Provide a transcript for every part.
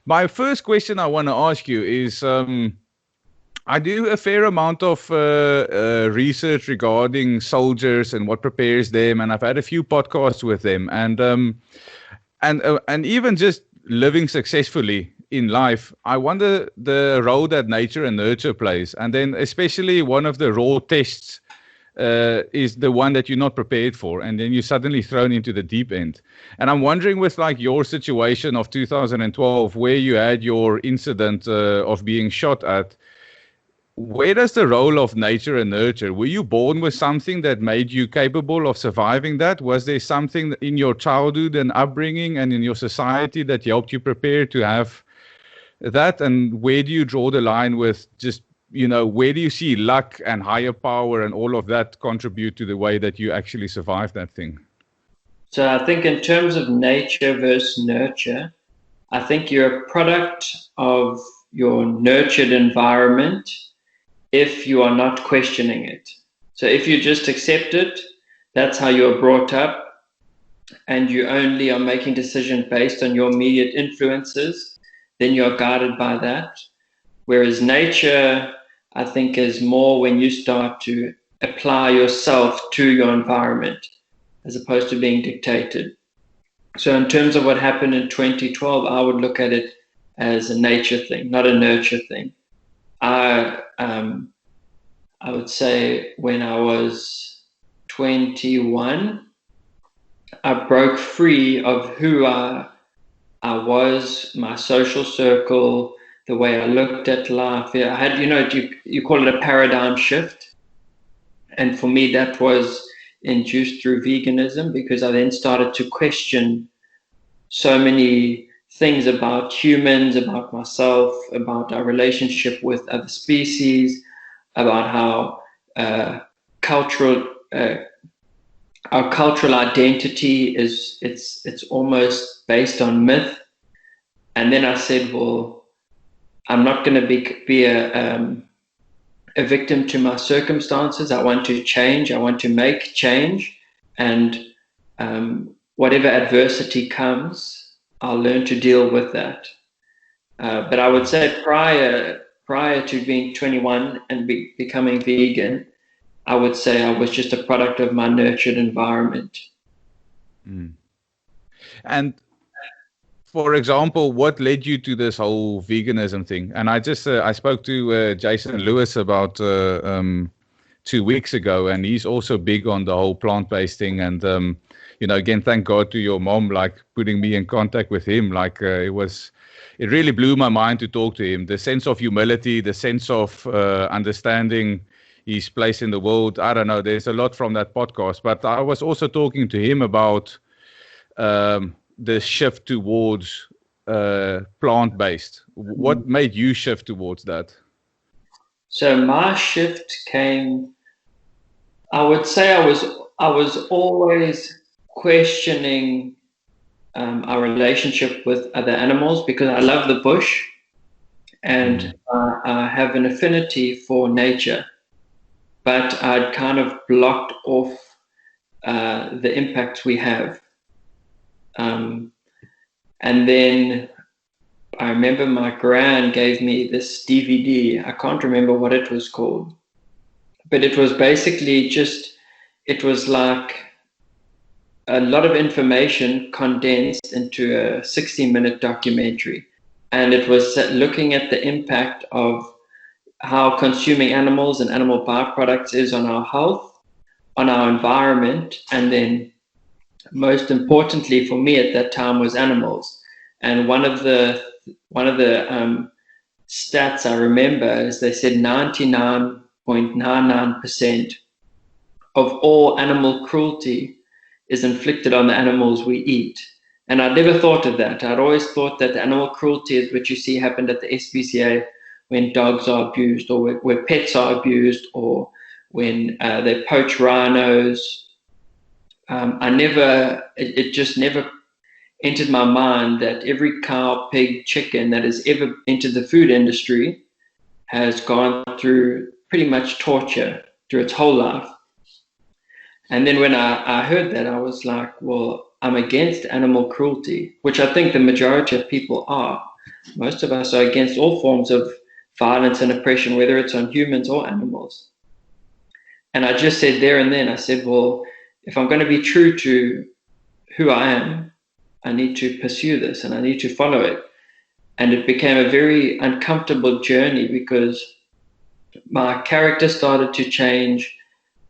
My first question I want to ask you is, I do a fair amount of research regarding soldiers and what prepares them, and I've had a few podcasts with them, and even just living successfully in life, I wonder the role that nature and nurture plays, and then especially one of the raw tests is the one that you're not prepared for, and then you're suddenly thrown into the deep end. And I'm wondering, with like your situation of 2012, where you had your incident of being shot at, where does the role of nature and nurture? Were you born with something that made you capable of surviving that? Was there something in your childhood and upbringing and in your society that helped you prepare to have that? And where do you draw the line with just, where do you see luck and higher power and all of that contribute to the way that you actually survive that thing? So I think in terms of nature versus nurture, I think you're a product of your nurtured environment if you are not questioning it. So if you just accept it, that's how you're brought up, and you only are making decisions based on your immediate influences, then you're guided by that. Whereas nature, I think, is more when you start to apply yourself to your environment as opposed to being dictated. So in terms of what happened in 2012, I would look at it as a nature thing, not a nurture thing. I would say when I was 21, I broke free of who I was, my social circle, the way I looked at life. I had, you call it a paradigm shift. And for me, that was induced through veganism, because I then started to question so many things about humans, about myself, about our relationship with other species, about how our cultural identity it's almost based on myth. And then I said, well, I'm not going to be a victim to my circumstances. I want to change. I want to make change. And whatever adversity comes, I'll learn to deal with that. But I would say prior to being 21 and becoming vegan, I would say I was just a product of my nurtured environment. Mm. And for example, what led you to this whole veganism thing? And I just I spoke to Jason Lewis about 2 weeks ago, and he's also big on the whole plant-based thing. And again, thank God to your mom, like putting me in contact with him. Like it really blew my mind to talk to him. The sense of humility, the sense of understanding his place in the world. I don't know. There's a lot from that podcast. But I was also talking to him about the shift towards plant-based. What made you shift towards that? So my shift came, I would say I was always questioning our relationship with other animals, because I love the bush and I have an affinity for nature, but I'd kind of blocked off the impacts we have. And then I remember my gran gave me this DVD. I can't remember what it was called, but it was basically it was like a lot of information condensed into a 60-minute documentary. And it was looking at the impact of how consuming animals and animal byproducts is on our health, on our environment, and then most importantly for me at that time was animals. And one of the stats I remember is they said 99.99% of all animal cruelty is inflicted on the animals we eat. And I'd never thought of that. I'd always thought that the animal cruelty is what you see happened at the SPCA when dogs are abused, or where pets are abused, or when they poach rhinos. It just never entered my mind that every cow, pig, chicken that has ever entered the food industry has gone through pretty much torture through its whole life. And then when I heard that, I was like, well, I'm against animal cruelty, which I think the majority of people are. most of us are against all forms of violence and oppression, whether it's on humans or animals. And I just said there and then, I said, well, if I'm going to be true to who I am, I need to pursue this and I need to follow it. And it became a very uncomfortable journey because my character started to change.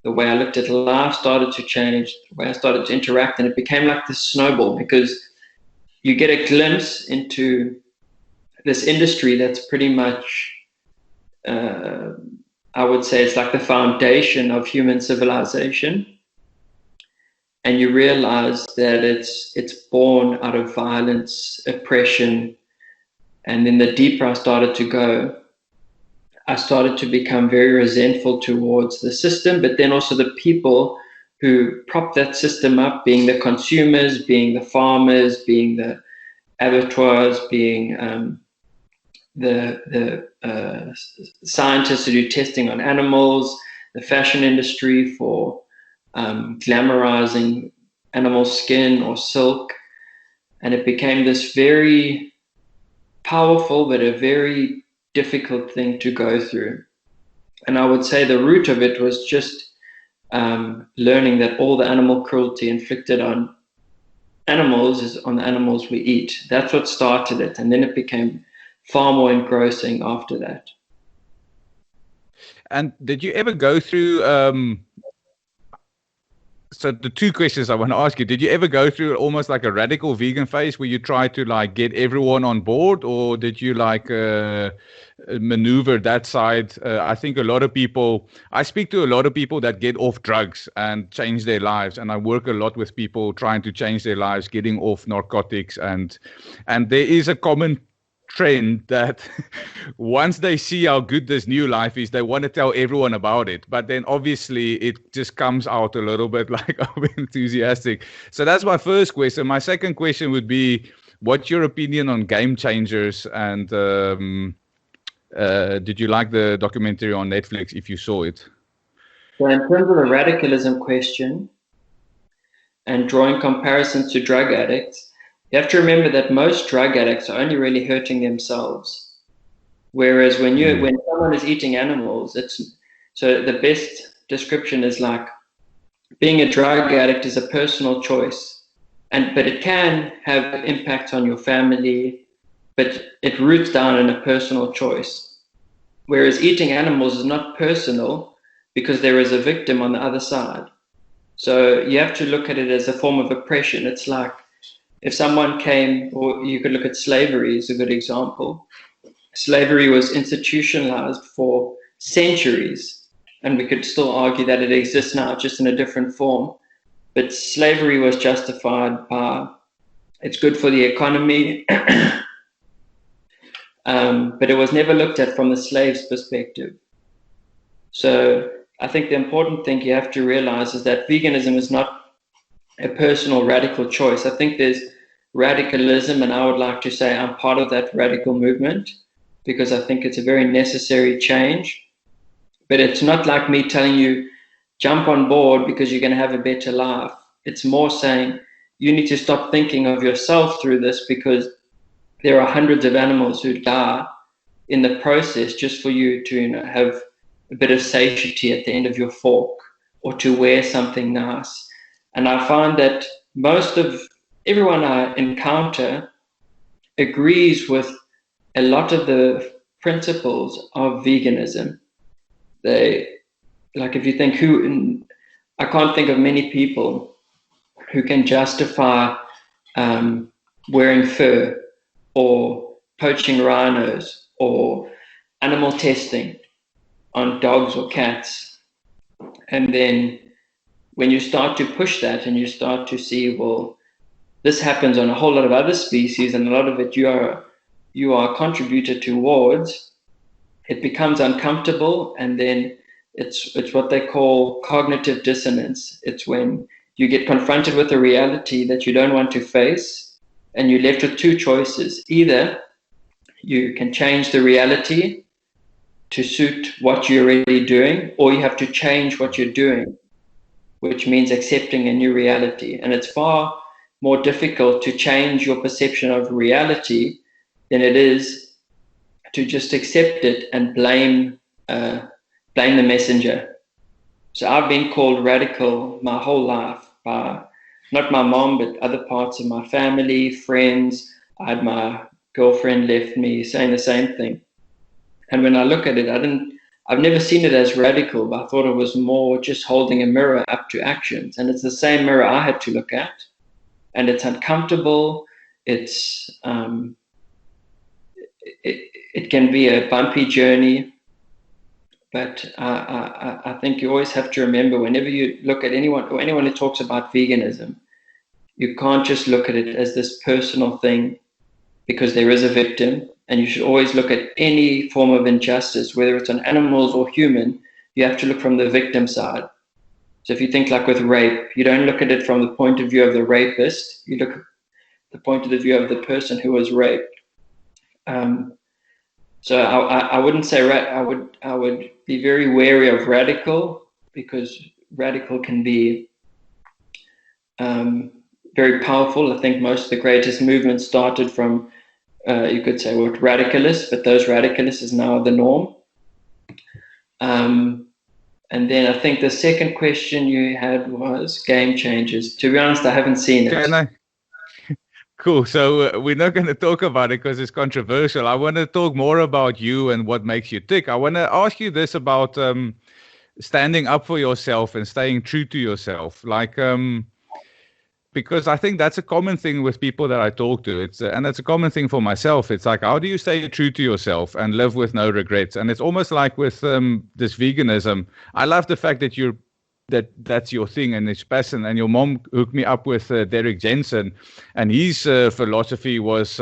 The way I looked at life started to change, the way I started to interact, and it became like this snowball because you get a glimpse into this industry that's pretty much, I would say it's like the foundation of human civilization. And you realize that it's born out of violence, oppression. And then the deeper I started to go, I started to become very resentful towards the system, but then also the people who prop that system up, being the consumers, being the farmers, being the abattoirs, being the scientists who do testing on animals, the fashion industry for glamorizing animal skin or silk. And it became this very powerful but a very difficult thing to go through. And I would say the root of it was just learning that all the animal cruelty inflicted on animals is on the animals we eat. That's what started it. And then it became far more engrossing after that. And did you ever go through, so the two questions I want to ask you, did you ever go through almost like a radical vegan phase where you try to like get everyone on board, or did you like maneuver that side? I think a lot of people, I speak to a lot of people that get off drugs and change their lives, and I work a lot with people trying to change their lives, getting off narcotics, and there is a common trend that once they see how good this new life is, they want to tell everyone about it. But then obviously it just comes out a little bit like over enthusiastic. So that's my first question. My second question would be, what's your opinion on Game Changers? And did you like the documentary on Netflix, if you saw it? So in terms of the radicalism question and drawing comparisons to drug addicts, you have to remember that most drug addicts are only really hurting themselves. Whereas when someone is eating animals, so the best description is like being a drug addict is a personal choice, but it can have impact on your family, but it roots down in a personal choice. Whereas eating animals is not personal because there is a victim on the other side. So you have to look at it as a form of oppression. It's like if someone came, or you could look at slavery as a good example. Slavery was institutionalized for centuries, and we could still argue that it exists now, just in a different form. But slavery was justified by, it's good for the economy, but it was never looked at from the slave's perspective. So I think the important thing you have to realize is that veganism is not a personal radical choice. I think there's radicalism, and I would like to say I'm part of that radical movement because I think it's a very necessary change. But it's not like me telling you, jump on board because you're going to have a better life. It's more saying you need to stop thinking of yourself through this because there are hundreds of animals who die in the process just for you to have a bit of satiety at the end of your fork or to wear something nice. And I find that most of everyone I encounter agrees with a lot of the principles of veganism. Like if you think I can't think of many people who can justify wearing fur or poaching rhinos or animal testing on dogs or cats. And then when you start to push that and you start to see, well, this happens on a whole lot of other species and a lot of it you are a contributor towards, it becomes uncomfortable, and then it's what they call cognitive dissonance. It's when you get confronted with a reality that you don't want to face and you're left with two choices. Either you can change the reality to suit what you're already doing, or you have to change what you're doing, which means accepting a new reality. And it's far more difficult to change your perception of reality than it is to just accept it and blame the messenger. So I've been called radical my whole life by not my mom, but other parts of my family, friends. I had my girlfriend left me saying the same thing. And when I look at it, I've never seen it as radical, but I thought it was more just holding a mirror up to actions. And it's the same mirror I had to look at. And it's uncomfortable. It's it can be a bumpy journey. But I think you always have to remember, whenever you look at anyone who talks about veganism, you can't just look at it as this personal thing, because there is a victim, and you should always look at any form of injustice, whether it's on animals or human. You have to look from the victim side. So if you think like with rape, you don't look at it from the point of view of the rapist. You look at the point of view of the person who was raped. So I wouldn't say I would be very wary of radical, because radical can be very powerful. I think most of the greatest movements started from, you could say, what, radicalists, but those radicalists is now the norm. And then I think the second question you had was game changers. To be honest, I haven't seen it. Cool. So we're not going to talk about it because it's controversial. I want to talk more about you and what makes you tick. I want to ask you this about standing up for yourself and staying true to yourself. Like, because I think that's a common thing with people that I talk to. And it's a common thing for myself. It's like, how do you stay true to yourself and live with no regrets? And it's almost like with this veganism. I love the fact that that's your thing and it's passion. And your mom hooked me up with Derek Jensen, and his philosophy was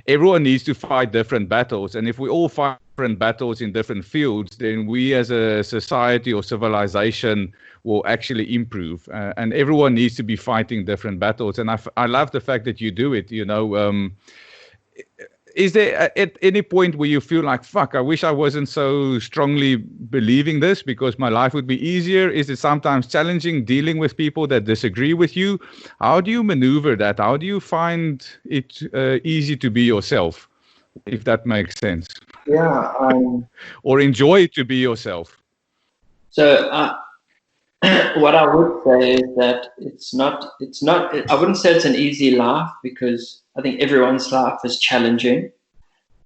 everyone needs to fight different battles. And if we all fight different battles in different fields, then we as a society or civilization will actually improve. And everyone needs to be fighting different battles. And I love the fact that you do it, you know. Is there at any point where you feel like, fuck, I wish I wasn't so strongly believing this because my life would be easier? Is it sometimes challenging dealing with people that disagree with you? How do you maneuver that? How do you find it easy to be yourself, if that makes sense? Yeah. Or enjoy to be yourself? So what I would say is that it's not, I wouldn't say it's an easy life, because I think everyone's life is challenging.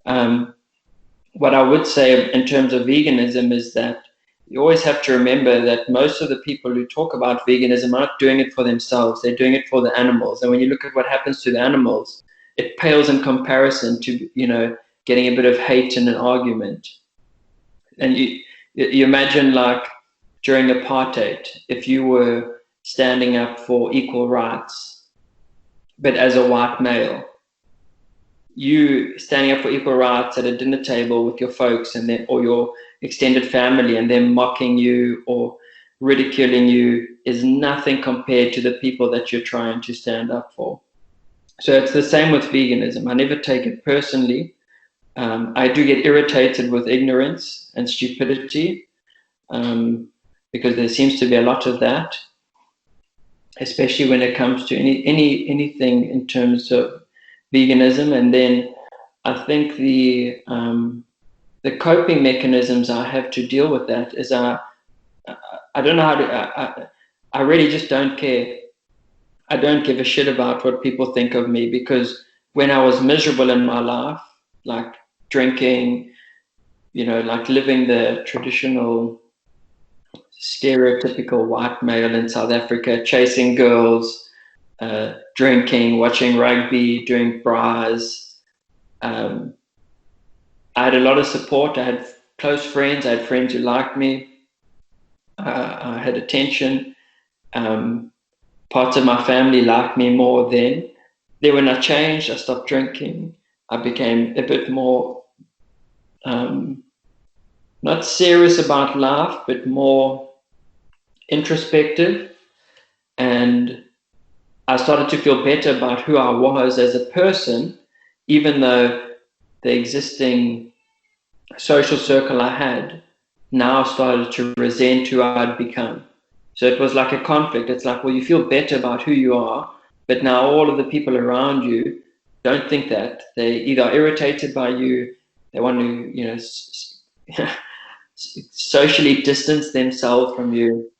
What I would say in terms of veganism is that you always have to remember that most of the people who talk about veganism are not doing it for themselves. They're doing it for the animals. And when you look at what happens to the animals, it pales in comparison to, you know, getting a bit of hate in an argument. And you imagine, like, during apartheid, if you were standing up for equal rights, but as a white male, you standing up for equal rights at a dinner table with your folks and then, or your extended family, and them mocking you or ridiculing you is nothing compared to the people that you're trying to stand up for. So it's the same with veganism. I never take it personally. I do get irritated with ignorance and stupidity, because there seems to be a lot of that, especially when it comes to anything in terms of veganism. And then I think the coping mechanisms I have to deal with that is I don't know how to. I really just don't care. I don't give a shit about what people think of me, because when I was miserable in my life, like drinking, you know, like living the traditional stereotypical white male in South Africa, chasing girls, drinking, watching rugby, doing bras. I had a lot of support. I had close friends. I had friends who liked me. I had attention. Parts of my family liked me more then. Then when I changed, I stopped drinking. I became a bit more not serious about life, but more introspective. And I started to feel better about who I was as a person, even though the existing social circle I had now started to resent who I'd become. So it was like a conflict. It's like, well, you feel better about who you are, but now all of the people around you don't think that. They either are irritated by you, they want to, socially distance themselves from you.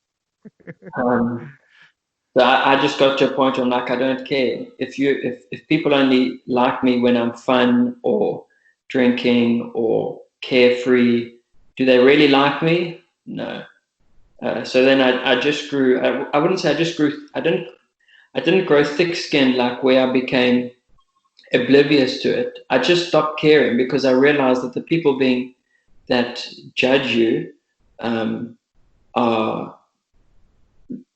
So I just got to a point where I'm like, I don't care. If people only like me when I'm fun or drinking or carefree, do they really like me? No. So then I just grew. I wouldn't say I just grew. I didn't grow thick-skinned, like where I became oblivious to it. I just stopped caring because I realized that the people that judge you are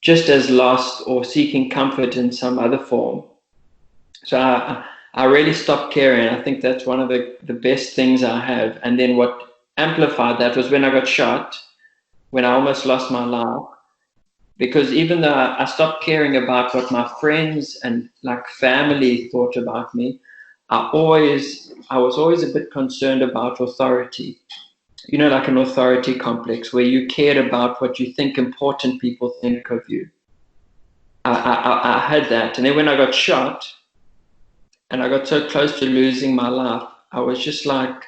just as lost or seeking comfort in some other form. So I really stopped caring. I think that's one of the best things I have. And then what amplified that was when I got shot, when I almost lost my life. Because even though I stopped caring about what my friends and like family thought about me, I was always a bit concerned about authority. You know, like an authority complex where you cared about what you think important people think of you. I had that. And then when I got shot and I got so close to losing my life, I was just like,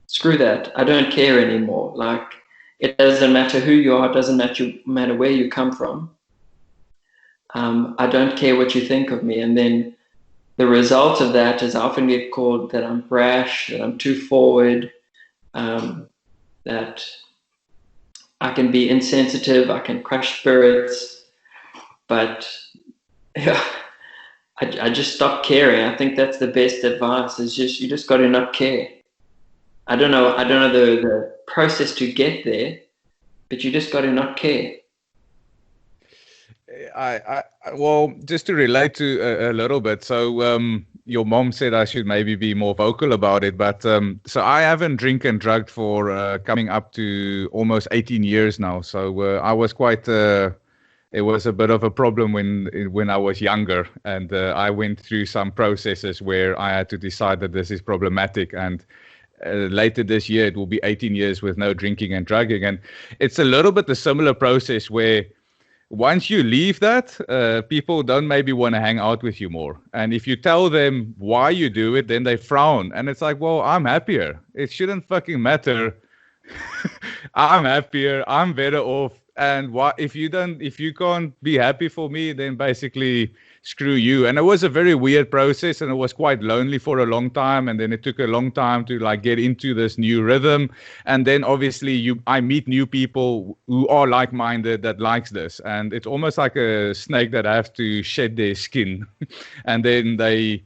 screw that. I don't care anymore. Like, it doesn't matter who you are. It doesn't matter where you come from. I don't care what you think of me. And then the result of that is I often get called that I'm brash, that I'm too forward, that I can be insensitive, I can crush spirits, but yeah, I just stopped caring. I think that's the best advice, is you just got to not care. I don't know the process to get there, but you just got to not care. Well, just to relate to a little bit. So, your mom said I should maybe be more vocal about it, but so I haven't drink and drugged for coming up to almost 18 years now. So I was quite. It was a bit of a problem when I was younger, and I went through some processes where I had to decide that this is problematic. And later this year, it will be 18 years with no drinking and drugging, and it's a little bit a similar process where, once you leave that, people don't maybe want to hang out with you more. And if you tell them why you do it, then they frown. And it's like, well, I'm happier. It shouldn't fucking matter. I'm happier. I'm better off. And if you can't be happy for me, then basically screw you. And it was a very weird process, and it was quite lonely for a long time. And then it took a long time to like get into this new rhythm. And then obviously I meet new people who are like-minded that likes this. And it's almost like a snake that have to shed their skin and then they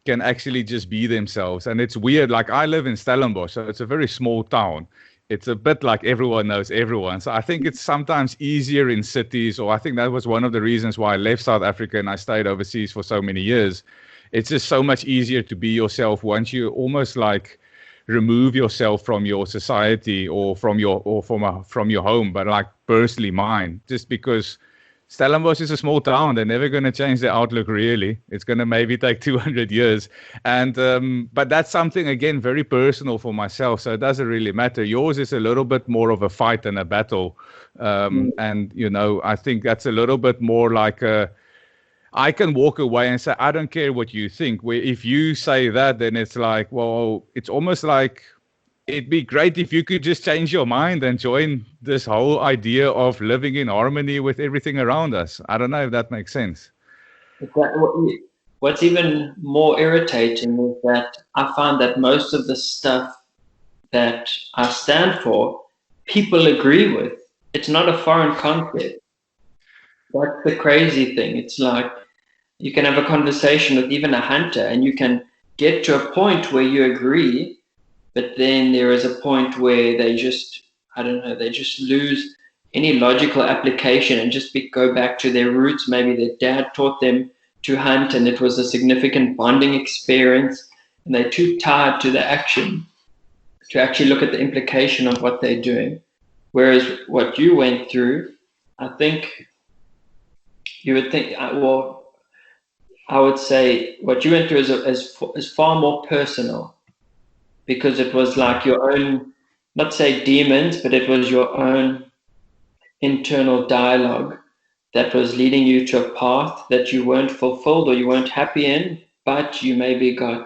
can actually just be themselves. And it's weird. Like, I live in Stellenbosch, so it's a very small town. It's a bit like everyone knows everyone. So I think it's sometimes easier in cities, or I think that was one of the reasons why I left South Africa and I stayed overseas for so many years. It's just so much easier to be yourself once you almost like remove yourself from your society or from your home, but like personally mine, just because Stellenbosch is a small town. They're never going to change their outlook, really. It's going to maybe take 200 years. And but that's something, again, very personal for myself. So it doesn't really matter. Yours is a little bit more of a fight and a battle. And, you know, I think that's a little bit more like I can walk away and say, I don't care what you think. Where if you say that, then it's like, well, it's almost like, it'd be great if you could just change your mind and join this whole idea of living in harmony with everything around us. I don't know if that makes sense. What's even more irritating is that I find that most of the stuff that I stand for, people agree with. It's not a foreign concept. That's the crazy thing. It's like you can have a conversation with even a hunter and you can get to a point where you agree, but then there is a point where they just, I don't know, they just lose any logical application and just go back to their roots. Maybe their dad taught them to hunt and it was a significant bonding experience, and they're too tied to the action to actually look at the implication of what they're doing. Whereas what you went through, I think you would think, well, I would say what you went through is far more personal, because it was like your own, not say demons, but it was your own internal dialogue that was leading you to a path that you weren't fulfilled or you weren't happy in, but you maybe got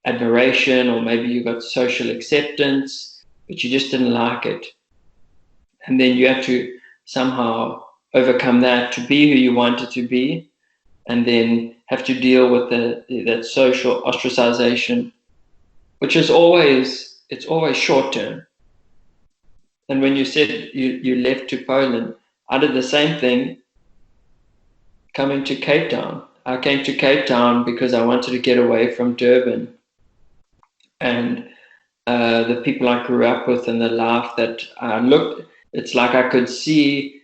admiration, or maybe you got social acceptance, but you just didn't like it. And then you have to somehow overcome that to be who you wanted to be, and then have to deal with that social ostracization, which is always short term. And when you said you left to Poland, I did the same thing coming to Cape Town. I came to Cape Town because I wanted to get away from Durban and the people I grew up with, and the life that I looked. It's like I could see.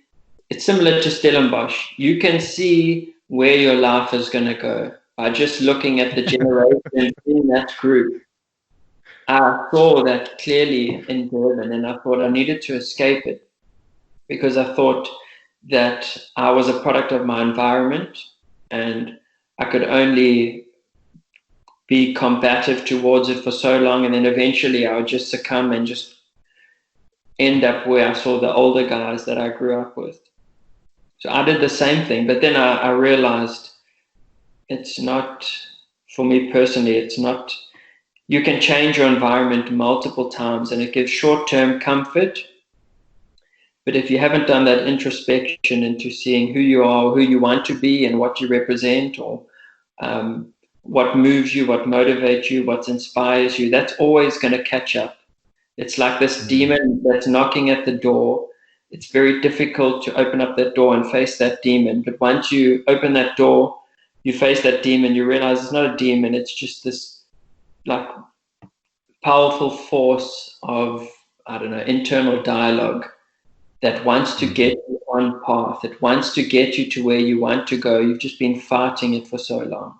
It's similar to Stellenbosch. You can see where your life is going to go by just looking at the generation in that group. I saw that clearly in Durban, and I thought I needed to escape it, because I thought that I was a product of my environment, and I could only be combative towards it for so long, and then eventually I would just succumb and just end up where I saw the older guys that I grew up with. So I did the same thing, but then I realized it's not, for me personally, it's not. You can change your environment multiple times and it gives short-term comfort. But if you haven't done that introspection into seeing who you are, who you want to be, and what you represent, or what moves you, what motivates you, what inspires you, that's always going to catch up. It's like this demon that's knocking at the door. It's very difficult to open up that door and face that demon. But once you open that door, you face that demon, you realize it's not a demon. It's just this like powerful force of, I don't know, internal dialogue that wants to get you on path. It wants to get you to where you want to go. You've just been fighting it for so long.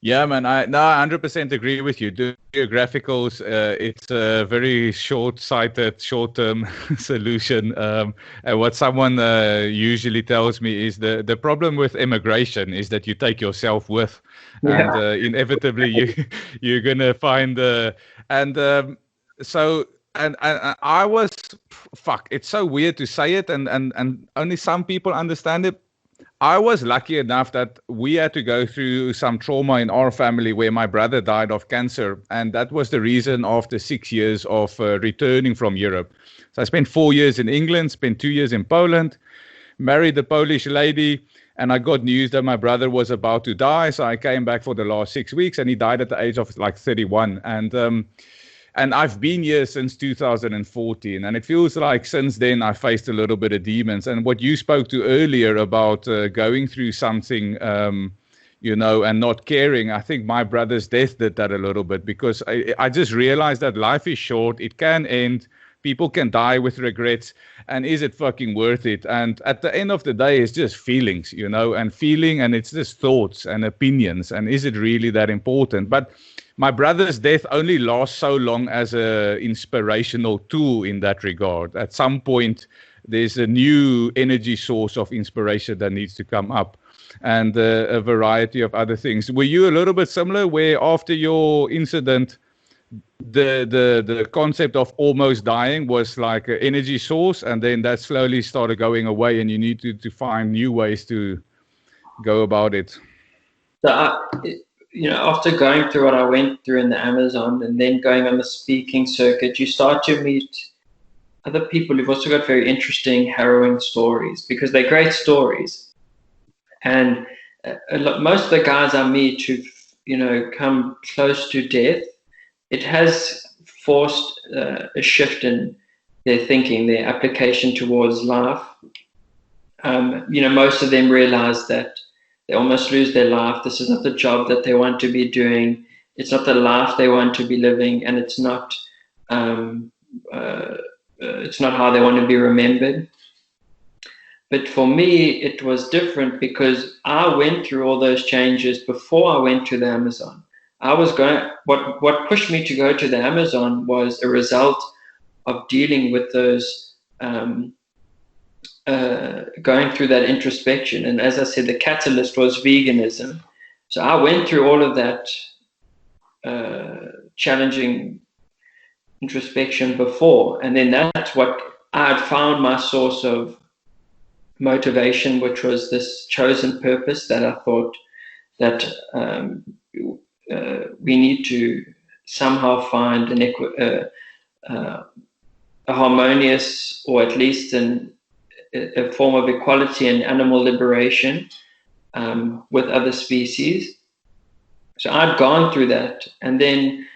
Yeah, man, I 100% agree with you. Do geographicals, it's a very short-sighted, short-term solution. And what someone usually tells me is the problem with immigration is that you take yourself with, and inevitably you're gonna find and I was, fuck, it's so weird to say it, and only some people understand it. I was lucky enough that we had to go through some trauma in our family where my brother died of cancer. And that was the reason after 6 years of returning from Europe. So I spent 4 years in England, spent 2 years in Poland, married a Polish lady, and I got news that my brother was about to die. So I came back for the last 6 weeks, and he died at the age of like 31. And I've been here since 2014, and it feels like since then I faced a little bit of demons. And what you spoke to earlier about going through something, and not caring, I think my brother's death did that a little bit, because I just realized that life is short, it can end, people can die with regrets, and is it fucking worth it? And at the end of the day, it's just feelings, and it's just thoughts and opinions, and is it really that important? But my brother's death only lasts so long as an inspirational tool in that regard. At some point, there's a new energy source of inspiration that needs to come up, and a variety of other things. Were you a little bit similar, where after your incident, the concept of almost dying was like an energy source, and then that slowly started going away, and you need to find new ways to go about it? So after going through what I went through in the Amazon, and then going on the speaking circuit, you start to meet other people who've also got very interesting, harrowing stories, because they're great stories. And most of the guys I meet who've, come close to death, it has forced a shift in their thinking, their application towards life. Most of them realize that they almost lose their life. This is not the job that they want to be doing. It's not the life they want to be living, and it's not how they want to be remembered. But for me, it was different, because I went through all those changes before I went to the Amazon. What pushed me to go to the Amazon was a result of dealing with those going through that introspection. And as I said, the catalyst was veganism. So I went through all of that challenging introspection before. And then that's what I had found my source of motivation, which was this chosen purpose that I thought that we need to somehow find a harmonious, or at least a form of equality and animal liberation with other species. So I'd gone through that, and then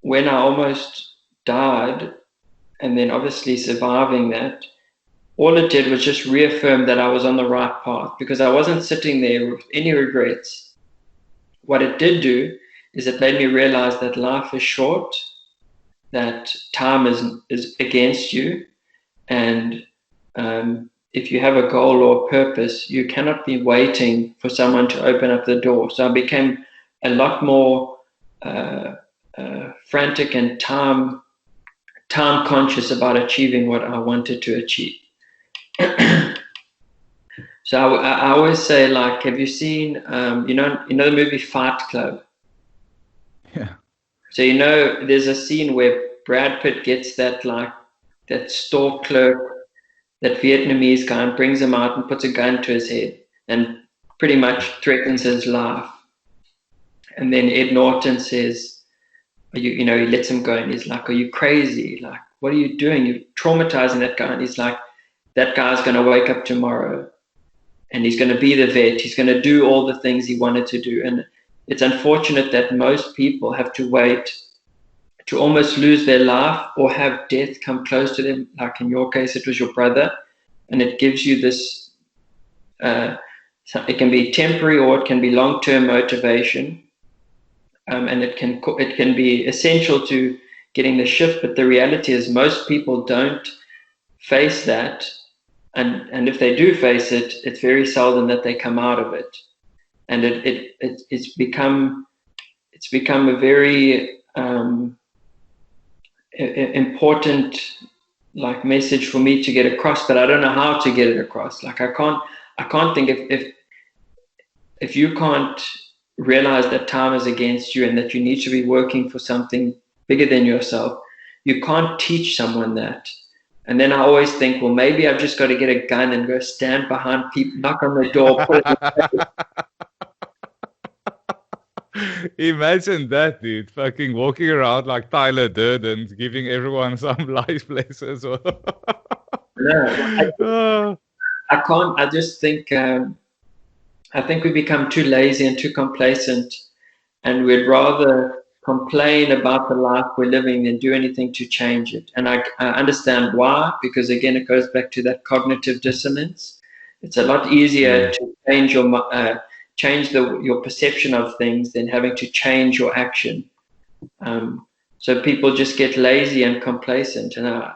when I almost died, and then obviously surviving that, all it did was just reaffirm that I was on the right path, because I wasn't sitting there with any regrets. What it did do is it made me realize that life is short, that time is against you, and if you have a goal or a purpose, you cannot be waiting for someone to open up the door. So I became a lot more frantic and time conscious about achieving what I wanted to achieve. So I always say, like, have you seen you know the movie Fight Club? Yeah. So there's a scene where Brad Pitt gets that store clerk, that Vietnamese guy, and brings him out and puts a gun to his head and pretty much threatens his life. And then Ed Norton says, he lets him go, and he's like, "Are you crazy? Like, what are you doing? You're traumatizing that guy." And he's like, "That guy's going to wake up tomorrow and he's going to be the vet. He's going to do all the things he wanted to do." And it's unfortunate that most people have to wait to almost lose their life or have death come close to them. Like in your case, it was your brother, and it gives you this, it can be temporary or it can be long-term motivation. And it can be essential to getting the shift, but the reality is most people don't face that, and if they do face it, it's very seldom that they come out of it, and it's become a very important message for me to get across, but I don't know how to get it across. Like I can't think if you can't realize that time is against you and that you need to be working for something bigger than yourself, you can't teach someone that. And then I always think, well, maybe I've just got to get a gun and go stand behind people, knock on the door, put it Imagine that, dude. Fucking walking around like Tyler Durden, giving everyone some life lessons. No, I can't. I just think I think we become too lazy and too complacent, and we'd rather complain about the life we're living than do anything to change it. And I understand why, because again, it goes back to that cognitive dissonance. It's a lot easier to change your perception of things than having to change your action. So people just get lazy and complacent, and I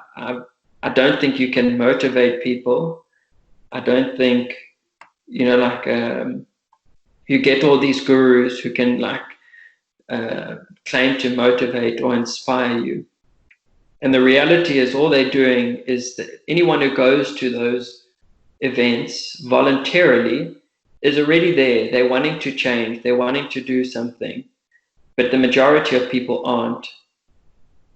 don't think you can motivate people. I don't think, you get all these gurus who can claim to motivate or inspire you. And the reality is all they're doing is that anyone who goes to those events voluntarily is already there. They're wanting to change. They're wanting to do something. But the majority of people aren't.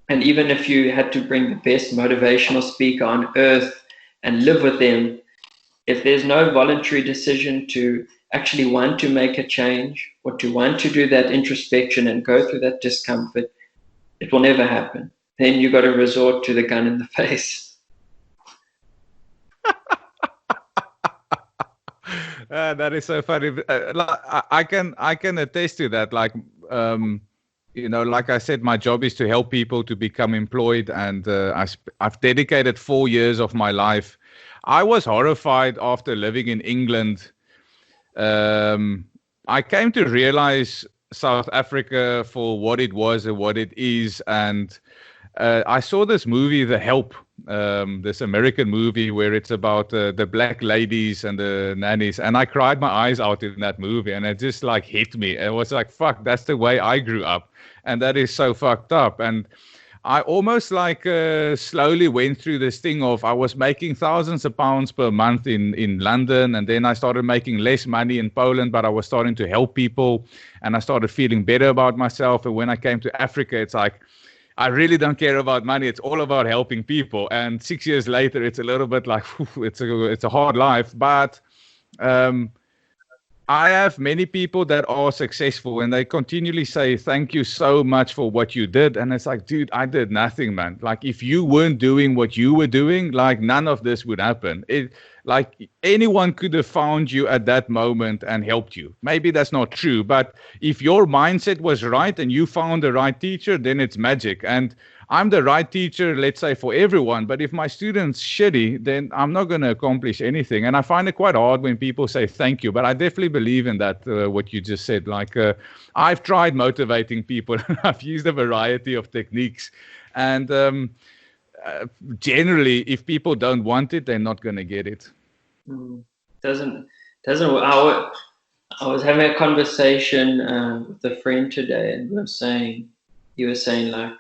And even if you had to bring the best motivational speaker on earth and live with them, if there's no voluntary decision to actually want to make a change or to want to do that introspection and go through that discomfort, it will never happen. Then you got to resort to the gun in the face. That is so funny. I can attest to that. Like I said, my job is to help people to become employed, and I've dedicated 4 years of my life. I was horrified after living in England. I came to realize South Africa for what it was and what it is, and I saw this movie, The Help, this American movie where it's about the black ladies and the nannies, and I cried my eyes out in that movie, and it just hit me. It was like, fuck, that's the way I grew up, and that is so fucked up. And I almost slowly went through this thing of I was making thousands of pounds per month in London, and then I started making less money in Poland, but I was starting to help people, and I started feeling better about myself. And when I came to Africa, it's like I really don't care about money. It's all about helping people. And 6 years later, it's a little bit like, it's a hard life. But I have many people that are successful and they continually say, thank you so much for what you did. And it's like, dude, I did nothing, man. Like, if you weren't doing what you were doing, like, none of this would happen. Like, anyone could have found you at that moment and helped you. Maybe that's not true, but if your mindset was right and you found the right teacher, then it's magic. And I'm the right teacher, let's say, for everyone. But if my student's shitty, then I'm not going to accomplish anything. And I find it quite hard when people say thank you. But I definitely believe in that, what you just said. Like, I've tried motivating people. I've used a variety of techniques. And generally, if people don't want it, they're not going to get it. Doesn't. I was having a conversation with a friend today, and he was saying like,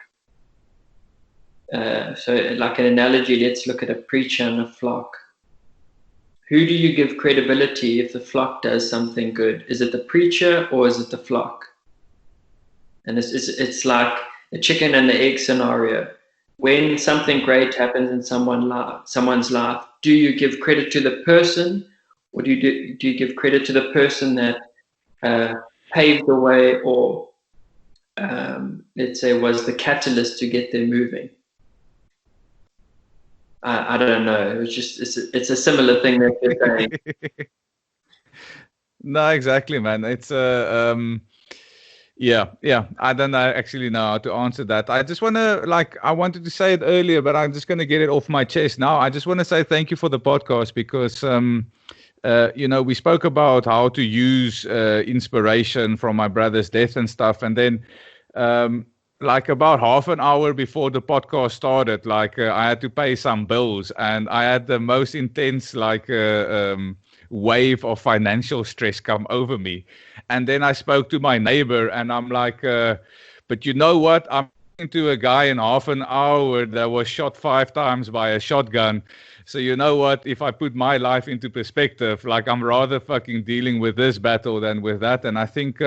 so like an analogy, let's look at a preacher and a flock. Who do you give credibility if the flock does something good? Is it the preacher or is it the flock? And it's like a chicken and the egg scenario. When something great happens in someone's life, do you give credit to the person, or do you give credit to the person that paved the way, or let's say was the catalyst to get them moving? I don't know. It was just it's a similar thing that you're saying. No, exactly, man. It's yeah. I don't actually know how to answer that. I just want to, like, I wanted to say it earlier, but I'm just going to get it off my chest now. I just want to say thank you for the podcast because, we spoke about how to use inspiration from my brother's death and stuff. And then, like about half an hour before the podcast started, like I had to pay some bills and I had the most intense, wave of financial stress come over me. And then I spoke to my neighbor and I'm like, but you know what? I'm talking to a guy in half an hour that was shot 5 times by a shotgun. So you know what? If I put my life into perspective, like I'm rather fucking dealing with this battle than with that. And I think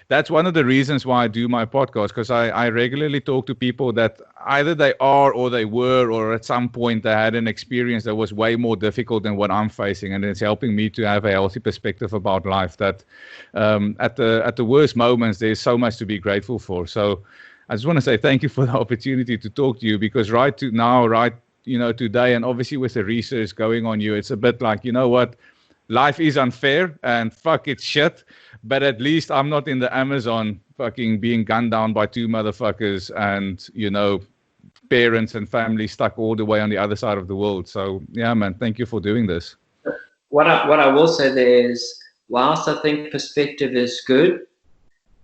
that's one of the reasons why I do my podcast, because I regularly talk to people that either they are or they were, or at some point they had an experience that was way more difficult than what I'm facing. And it's helping me to have a healthy perspective about life, that at the worst moments, there's so much to be grateful for. So I just want to say thank you for the opportunity to talk to you, because today, and obviously with the research going on you, it's a bit like, you know what, life is unfair and fuck it's shit, but at least I'm not in the Amazon fucking being gunned down by 2 motherfuckers and, parents and family stuck all the way on the other side of the world. So yeah, man, thank you for doing this. What I will say there is, whilst I think perspective is good,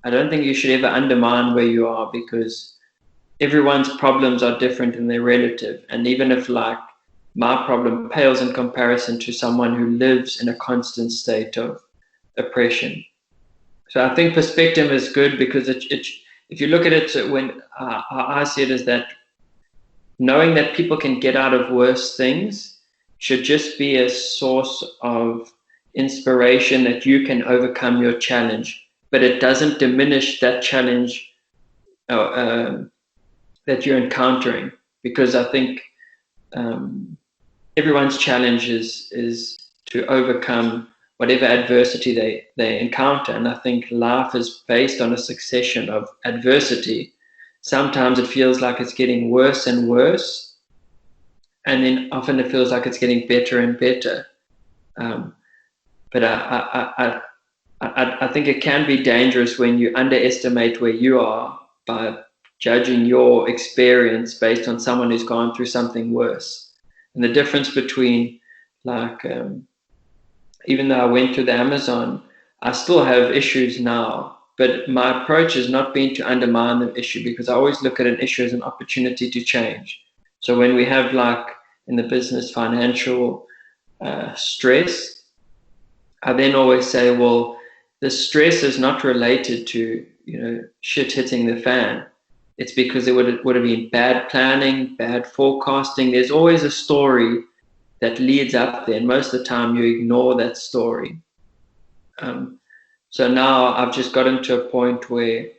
I don't think you should ever undermine where you are, because everyone's problems are different and they're relative. And even if like my problem pales in comparison to someone who lives in a constant state of oppression. So I think perspective is good, because if you look at it, when I see it as that knowing that people can get out of worse things should just be a source of inspiration that you can overcome your challenge, but it doesn't diminish that challenge that you're encountering, because I think everyone's challenge is to overcome whatever adversity they encounter. And I think life is based on a succession of adversity. Sometimes it feels like it's getting worse and worse, and then often it feels like it's getting better and better. But I think it can be dangerous when you underestimate where you are by judging your experience based on someone who's gone through something worse. And the difference between, like, even though I went through the Amazon, I still have issues now, but my approach has not been to undermine the issue, because I always look at an issue as an opportunity to change. So when we have, like, in the business, financial stress, I then always say, well, the stress is not related to, shit hitting the fan. It's because there would have been bad planning, bad forecasting. There's always a story that leads up there, and most of the time you ignore that story. So now I've just gotten to a point where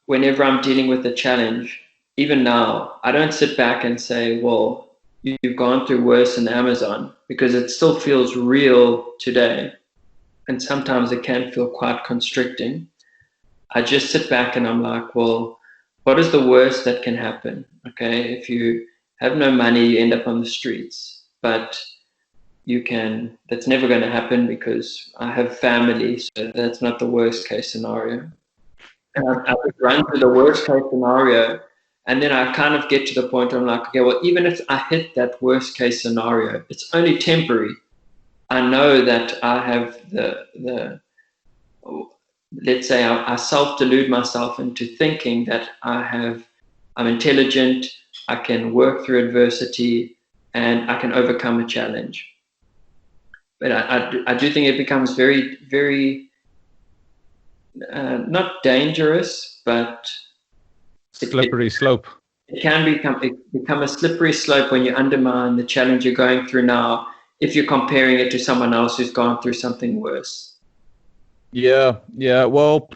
whenever I'm dealing with a challenge, even now, I don't sit back and say, well, you've gone through worse in Amazon, because it still feels real today. And sometimes it can feel quite constricting. I just sit back and I'm like, well, what is the worst that can happen? Okay, if you have no money, you end up on the streets. But that's never going to happen because I have family, so that's not the worst case scenario. And I would run through the worst case scenario, and then I kind of get to the point where I'm like, okay, well, even if I hit that worst case scenario, it's only temporary. I know that I have let's say I self-delude myself into thinking that I'm intelligent, I can work through adversity, and I can overcome a challenge. But I do think it becomes very, very, not dangerous, but slippery slope. It can become a slippery slope when you undermine the challenge you're going through now, if you're comparing it to someone else who's gone through something worse. Yeah. Well,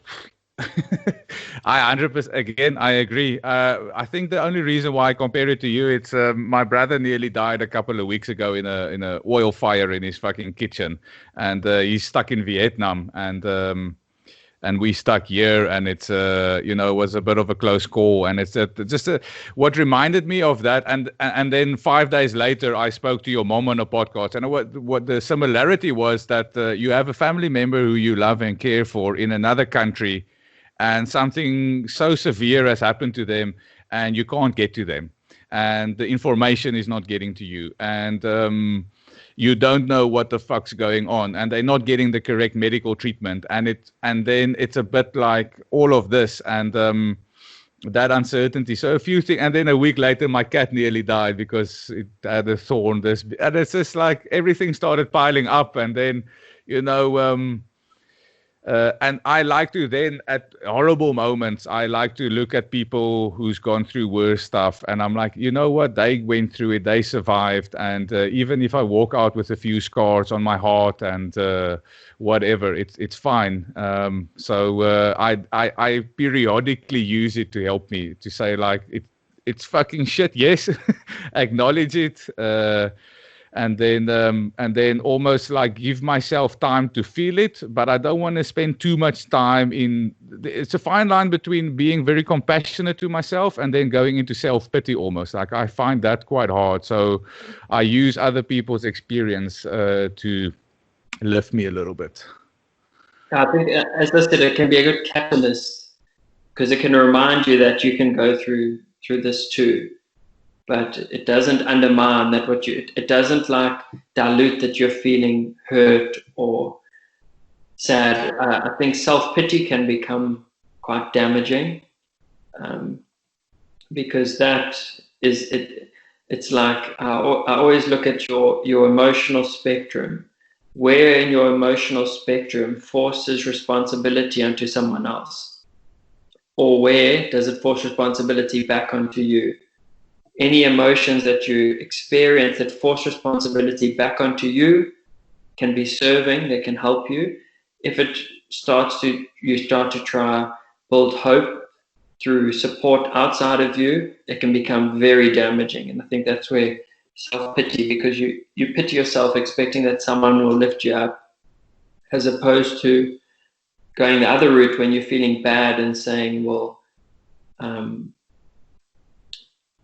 I 100%, again, I agree. I think the only reason why I compare it to you, it's my brother nearly died a couple of weeks ago in a oil fire in his fucking kitchen, and he's stuck in Vietnam, and we stuck here, and it's it was a bit of a close call, and it's what reminded me of that, and then 5 days later I spoke to your mom on a podcast, and what the similarity was that you have a family member who you love and care for in another country, and something so severe has happened to them, and you can't get to them, and the information is not getting to you, and you don't know what the fuck's going on, and they're not getting the correct medical treatment, and then it's a bit like all of this, and that uncertainty. So a few things, and then a week later, my cat nearly died because it had a thorn. And it's just like everything started piling up, and then and I like to then, at horrible moments, I like to look at people who's gone through worse stuff, and I'm like, you know what, they went through it, they survived, and even if I walk out with a few scars on my heart and whatever, it's fine. So I periodically use it to help me, to say like, it's fucking shit, yes, acknowledge it, and then almost like give myself time to feel it, but I don't want to spend too much time in. It's a fine line between being very compassionate to myself and then going into self-pity almost. Like, I find that quite hard. So I use other people's experience to lift me a little bit. I think, as I said, it can be a good catalyst, because it can remind you that you can go through this too. But it doesn't undermine that it doesn't like dilute that you're feeling hurt or sad. I think self-pity can become quite damaging, because that is it. It's like I always look at your emotional spectrum. Where in your emotional spectrum forces responsibility onto someone else, or where does it force responsibility back onto you? Any emotions that you experience that force responsibility back onto you can be serving, they can help you. If you start to try build hope through support outside of you, it can become very damaging. And I think that's where self-pity, because you pity yourself expecting that someone will lift you up, as opposed to going the other route when you're feeling bad and saying, well,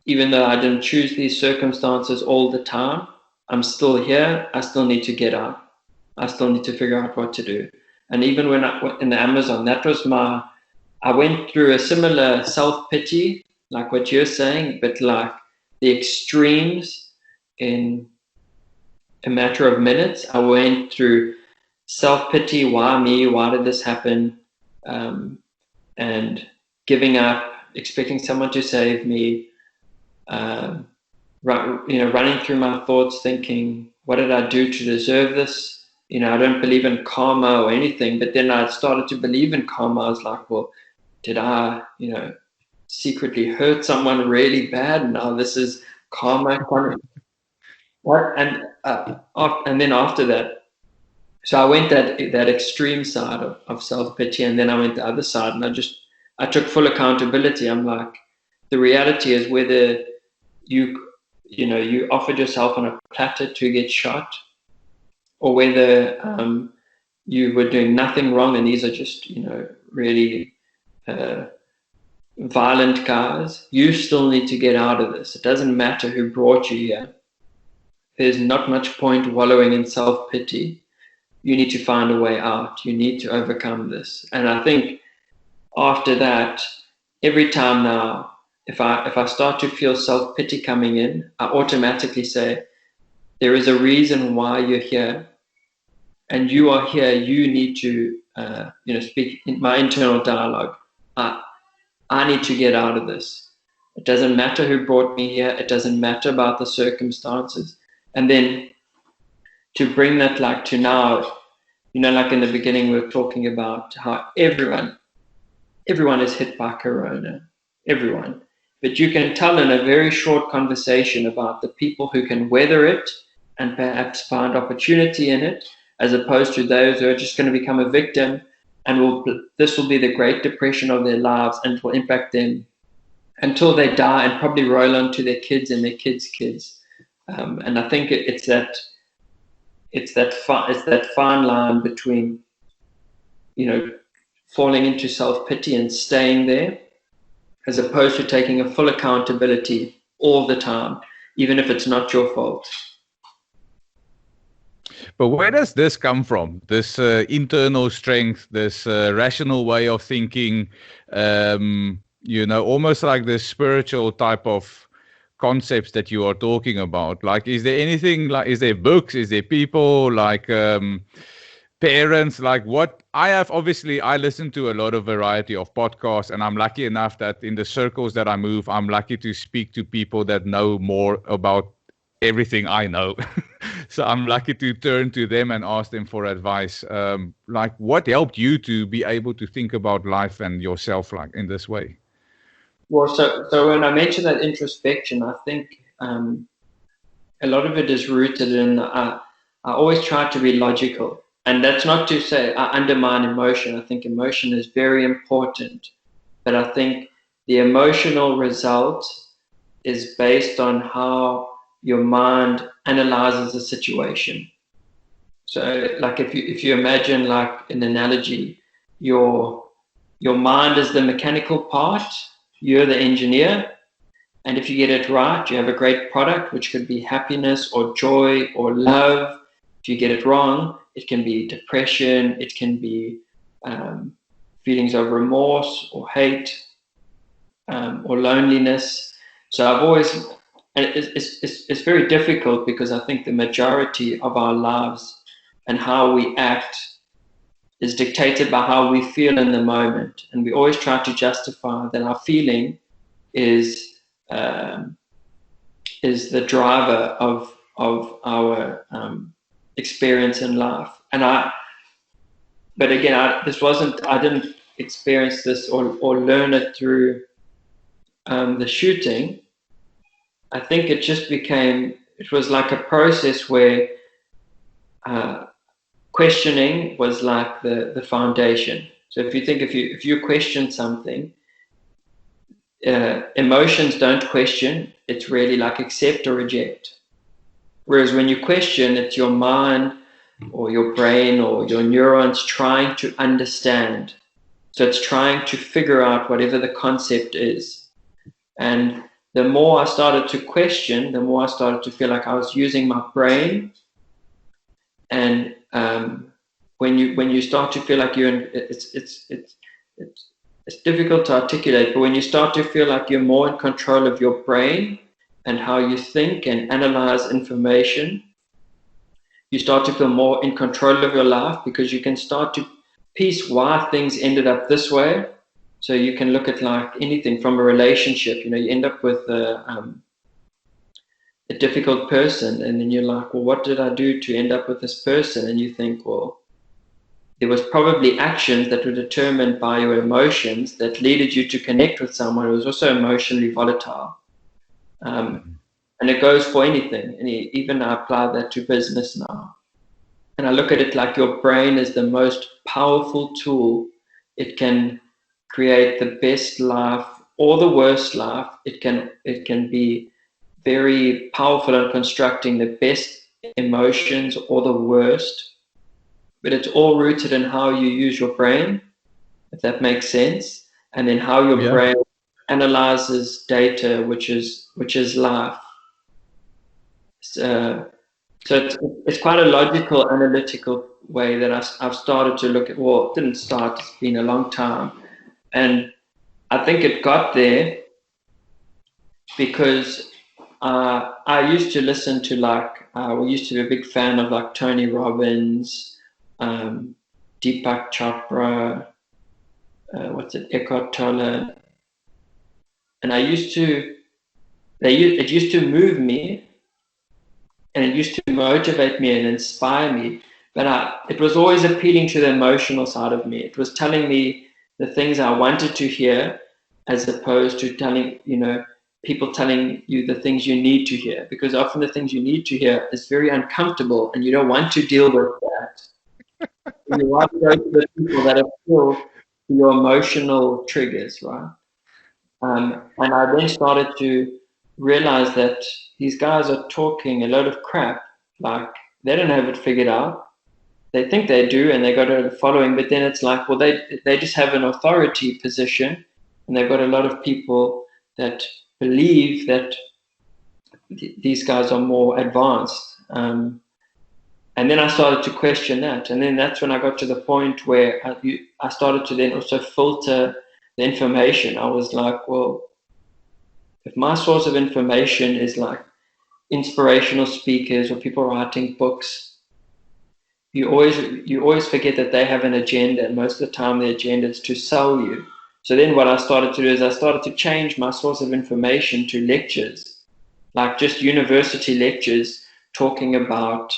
even though I didn't choose these circumstances all the time, I'm still here. I still need to get out. I still need to figure out what to do. And even when I went in the Amazon, I went through a similar self-pity, like what you're saying, but like the extremes in a matter of minutes. I went through self-pity, why me, why did this happen, and giving up, expecting someone to save me, running through my thoughts thinking, what did I do to deserve this? I don't believe in karma or anything, but then I started to believe in karma. I was like, well, did I, secretly hurt someone really bad? Now this is karma. What? And then after that, so I went that extreme side of self-pity, and then I went the other side, and I just I took full accountability. I'm like, the reality is whether you offered yourself on a platter to get shot, or whether you were doing nothing wrong, and these are just, really violent guys, you still need to get out of this. It doesn't matter who brought you here. There's not much point wallowing in self-pity. You need to find a way out. You need to overcome this. And I think after that, every time now, if I start to feel self-pity coming in, I automatically say, there is a reason why you're here, and you are here. You need to, speak in my internal dialogue. I need to get out of this. It doesn't matter who brought me here. It doesn't matter about the circumstances. And then to bring that like to now, like in the beginning, we were talking about how everyone is hit by Corona, everyone. But you can tell in a very short conversation about the people who can weather it and perhaps find opportunity in it, as opposed to those who are just going to become a victim, and this will be the Great Depression of their lives, and it will impact them until they die, and probably roll on to their kids and their kids' kids. And I think it's that fine line between, falling into self-pity and staying there, as opposed to taking a full accountability all the time, even if it's not your fault. But where does this come from? This internal strength, this rational way of thinking, almost like this spiritual type of concepts that you are talking about. Like, is there anything, like, is there books, is there people, like parents, like what I have? Obviously, I listen to a lot of variety of podcasts, and I'm lucky enough that in the circles that I move, I'm lucky to speak to people that know more about everything I know. So I'm lucky to turn to them and ask them for advice. Like, what helped you to be able to think about life and yourself like in this way? Well, so when I mentioned that introspection, I think a lot of it is rooted in, I always try to be logical. And that's not to say I undermine emotion. I think emotion is very important. But I think the emotional result is based on how your mind analyzes a situation. So like if you imagine, like an analogy, your mind is the mechanical part, you're the engineer, and if you get it right, you have a great product, which could be happiness or joy or love. If you get it wrong, it can be depression, it can be feelings of remorse or hate or loneliness. So I've always, and it's very difficult, because I think the majority of our lives and how we act is dictated by how we feel in the moment. And we always try to justify that our feeling is the driver of our experience in life. But again, I didn't experience this or learn it through the shooting. I think it just it was like a process where questioning was like the foundation. So if you think, if you question something, emotions don't question. It's really like accept or reject. Whereas when you question, it's your mind or your brain or your neurons trying to understand. So it's trying to figure out whatever the concept is. And the more I started to question, the more I started to feel like I was using my brain. And when you start to feel like it's difficult to articulate, but when you start to feel like you're more in control of your brain and how you think and analyze information, you start to feel more in control of your life, because you can start to piece why things ended up this way. So you can look at like anything from a relationship. You end up with a difficult person, and then you're like, well, what did I do to end up with this person? And you think, well, there was probably actions that were determined by your emotions that leaded you to connect with someone who was also emotionally volatile. And it goes for anything. And even I apply that to business now. And I look at it like your brain is the most powerful tool. It can create the best life or the worst life. It can be very powerful in constructing the best emotions or the worst, but it's all rooted in how you use your brain, if that makes sense, and then how your brain analyzes data, which is life. So it's quite a logical, analytical way that I've started to look at. Well, it didn't start, it's been a long time. And I think it got there because I used to listen to we used to be a big fan of like Tony Robbins, Deepak Chopra, Eckhart Tolle. And it used to move me, and it used to motivate me and inspire me. But it was always appealing to the emotional side of me. It was telling me the things I wanted to hear, as opposed to people telling you the things you need to hear. Because often the things you need to hear is very uncomfortable, and you don't want to deal with that. You want to go to the people that appeal to your emotional triggers, right? And I then started to realize that these guys are talking a load of crap. Like, they don't have it figured out. They think they do, and they got a following, but then it's like, well, they just have an authority position, and they've got a lot of people that believe that these guys are more advanced. And then I started to question that. And then that's when I got to the point where I started to then also filter the information. I was like, well, if my source of information is like inspirational speakers or people writing books, you always forget that they have an agenda, and most of the time the agenda is to sell you. So then what I started to do is I started to change my source of information to lectures, like just university lectures, talking about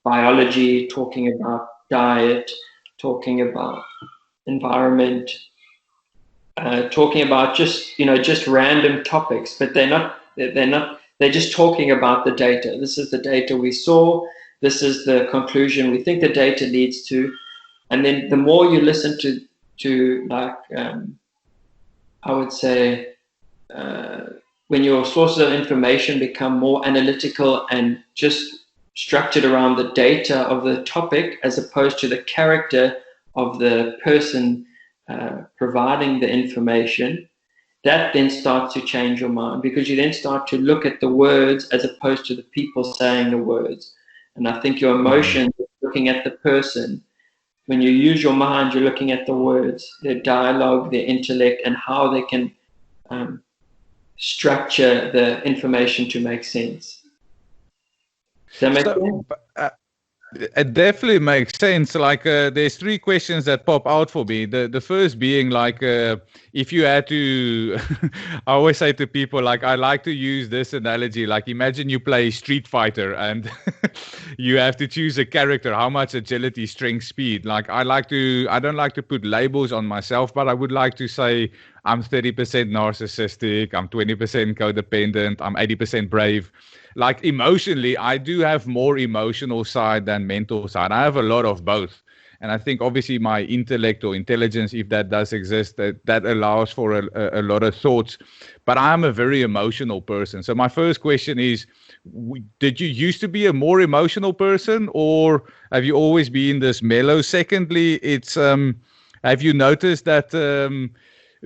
biology, talking about diet, talking about environment, talking about just random topics, but they're just talking about the data. This is the data we saw. This is the conclusion we think the data leads to. And then the more you listen to like, I would say, when your sources of information become more analytical and just structured around the data of the topic, as opposed to the character of the person providing the information, that then starts to change your mind, because you then start to look at the words as opposed to the people saying the words. And I think your emotion, looking at the person, when you use your mind, you're looking at the words, their dialogue, their intellect, and how they can structure the information to make sense. Does that make sense? It definitely makes sense. Like, there's three questions that pop out for me. The first being like, if you had to, I always say to people, like, I like to use this analogy. Like, imagine you play Street Fighter and you have to choose a character. How much agility, strength, speed? Like, I don't like to put labels on myself, but I would like to say I'm 30% narcissistic, I'm 20% codependent, I'm 80% brave. Like, emotionally, I do have more emotional side than mental side. I have a lot of both. And I think obviously my intellect or intelligence, if that does exist, that allows for a lot of thoughts. But I'm a very emotional person. So my first question is, did you used to be a more emotional person, or have you always been this mellow? Secondly, it's have you noticed that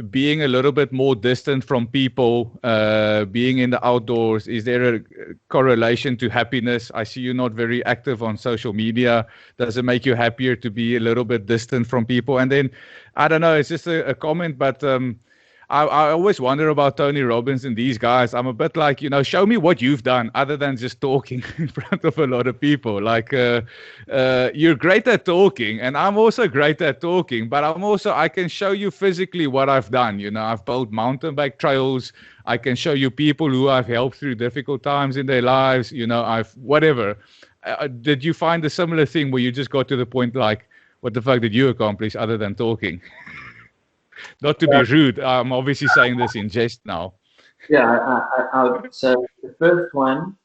being a little bit more distant from people, being in the outdoors, is there a correlation to happiness? I see you're not very active on social media. Does it make you happier to be a little bit distant from people? And then, I don't know, it's just a comment, but I always wonder about Tony Robbins and these guys. I'm a bit like, show me what you've done other than just talking in front of a lot of people. Like, you're great at talking, and I'm also great at talking, but I can show you physically what I've done. I've built mountain bike trails. I can show you people who I've helped through difficult times in their lives. I've whatever. Did you find a similar thing where you just got to the point like, what the fuck did you accomplish other than talking? Not to be rude, I'm obviously saying this in jest now. Yeah, so the first one,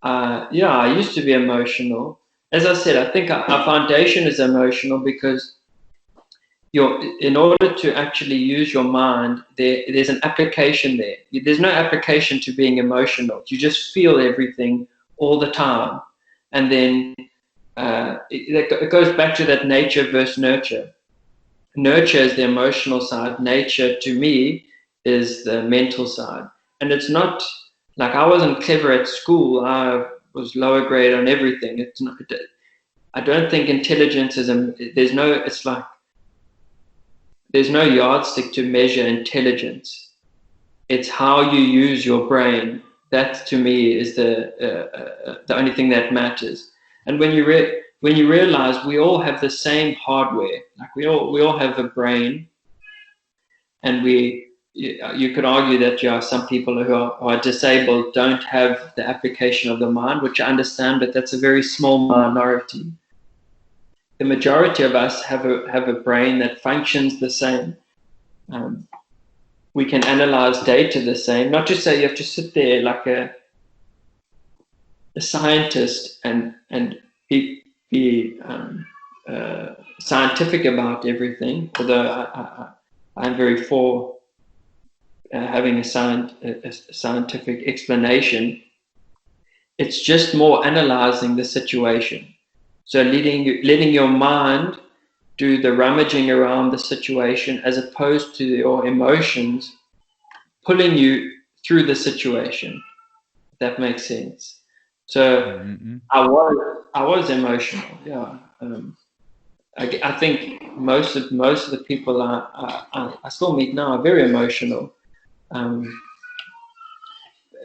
I used to be emotional. As I said, I think our foundation is emotional because in order to actually use your mind, there's an application there. There's no application to being emotional. You just feel everything all the time. And then it goes back to that nature versus nurture. Nurture is the emotional side. Nature, to me, is the mental side. And it's not like I wasn't clever at school. I was lower grade on everything. It's not. I don't think intelligence is there's no yardstick to measure intelligence. It's how you use your brain. That, to me, is the only thing that matters. And when you realize we all have the same hardware, like we all have a brain, and you could argue that some people who are disabled don't have the application of the mind, which I understand, but that's a very small minority. The majority of us have a brain that functions the same. We can analyze data the same. Not to say you have to sit there like a scientist and be scientific about everything. Although I'm very for having a scientific explanation. It's just more analyzing the situation. So letting your mind do the rummaging around the situation, as opposed to your emotions pulling you through the situation. If that makes sense. So I was emotional. Yeah. I think most of the people I still meet now are very emotional.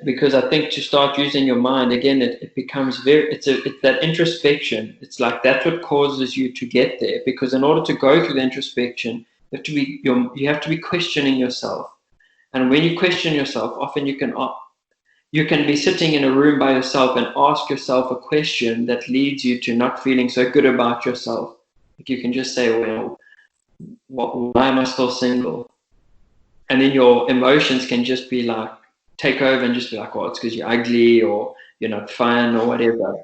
Because I think to start using your mind again, it becomes it's that introspection. It's like that's what causes you to get there. Because in order to go through the introspection, you have to be questioning yourself. And when you question yourself, often you can be sitting in a room by yourself and ask yourself a question that leads you to not feeling so good about yourself. Like you can just say, well, why am I still single? And then your emotions can just be like, take over and just be like, oh, it's because you're ugly or you're not fun or whatever.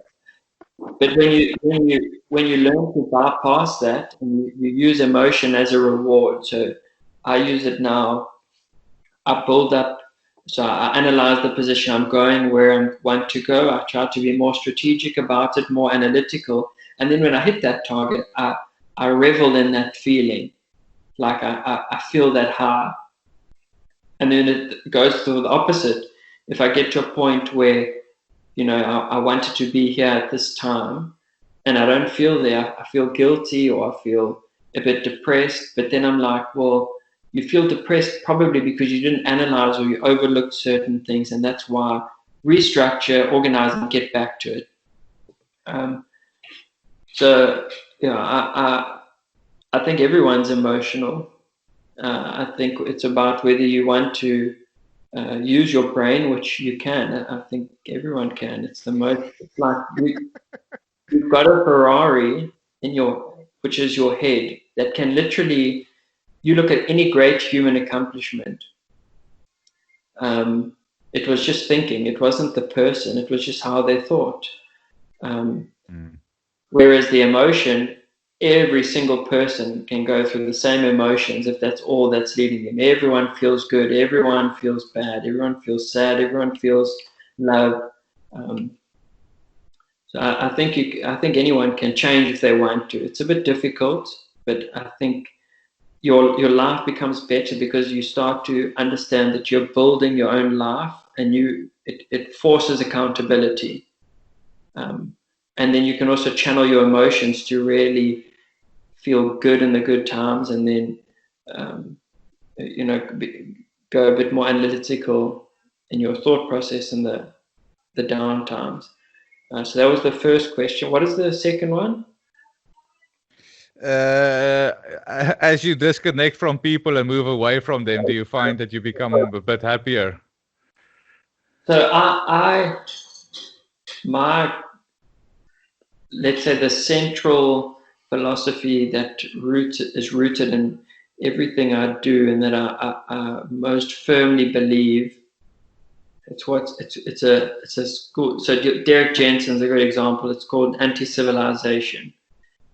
But when you learn to bypass that and you use emotion as a reward, so I use it now. I build up, so I analyze the position I'm going, where I want to go. I try to be more strategic about it, more analytical. And then when I hit that target, I revel in that feeling. Like I feel that high. And then it goes to the opposite. If I get to a point where, I wanted to be here at this time and I don't feel there, I feel guilty or I feel a bit depressed. But then I'm like, well, you feel depressed probably because you didn't analyze or you overlooked certain things. And that's why restructure, organize, and get back to it. I think everyone's emotional. I think it's about whether you want to use your brain, which you can. I think everyone can. It's like you've got a Ferrari which is your head, that can literally, you look at any great human accomplishment. It was just thinking. It wasn't the person. It was just how they thought. Whereas the emotion, every single person can go through the same emotions if that's all that's leading them. Everyone feels good. Everyone feels bad. Everyone feels sad. Everyone feels love. So I think anyone can change if they want to. It's a bit difficult, but I think your life becomes better because you start to understand that you're building your own life, and it forces accountability. And then you can also channel your emotions to really feel good in the good times, and then go a bit more analytical in your thought process in the down times. So that was the first question. What is the second one? As you disconnect from people and move away from them, do you find that you become a bit happier? So let's say the central philosophy that is rooted in everything I do, and that I most firmly believe, it's a school. So Derek Jensen's a great example. It's called anti-civilization.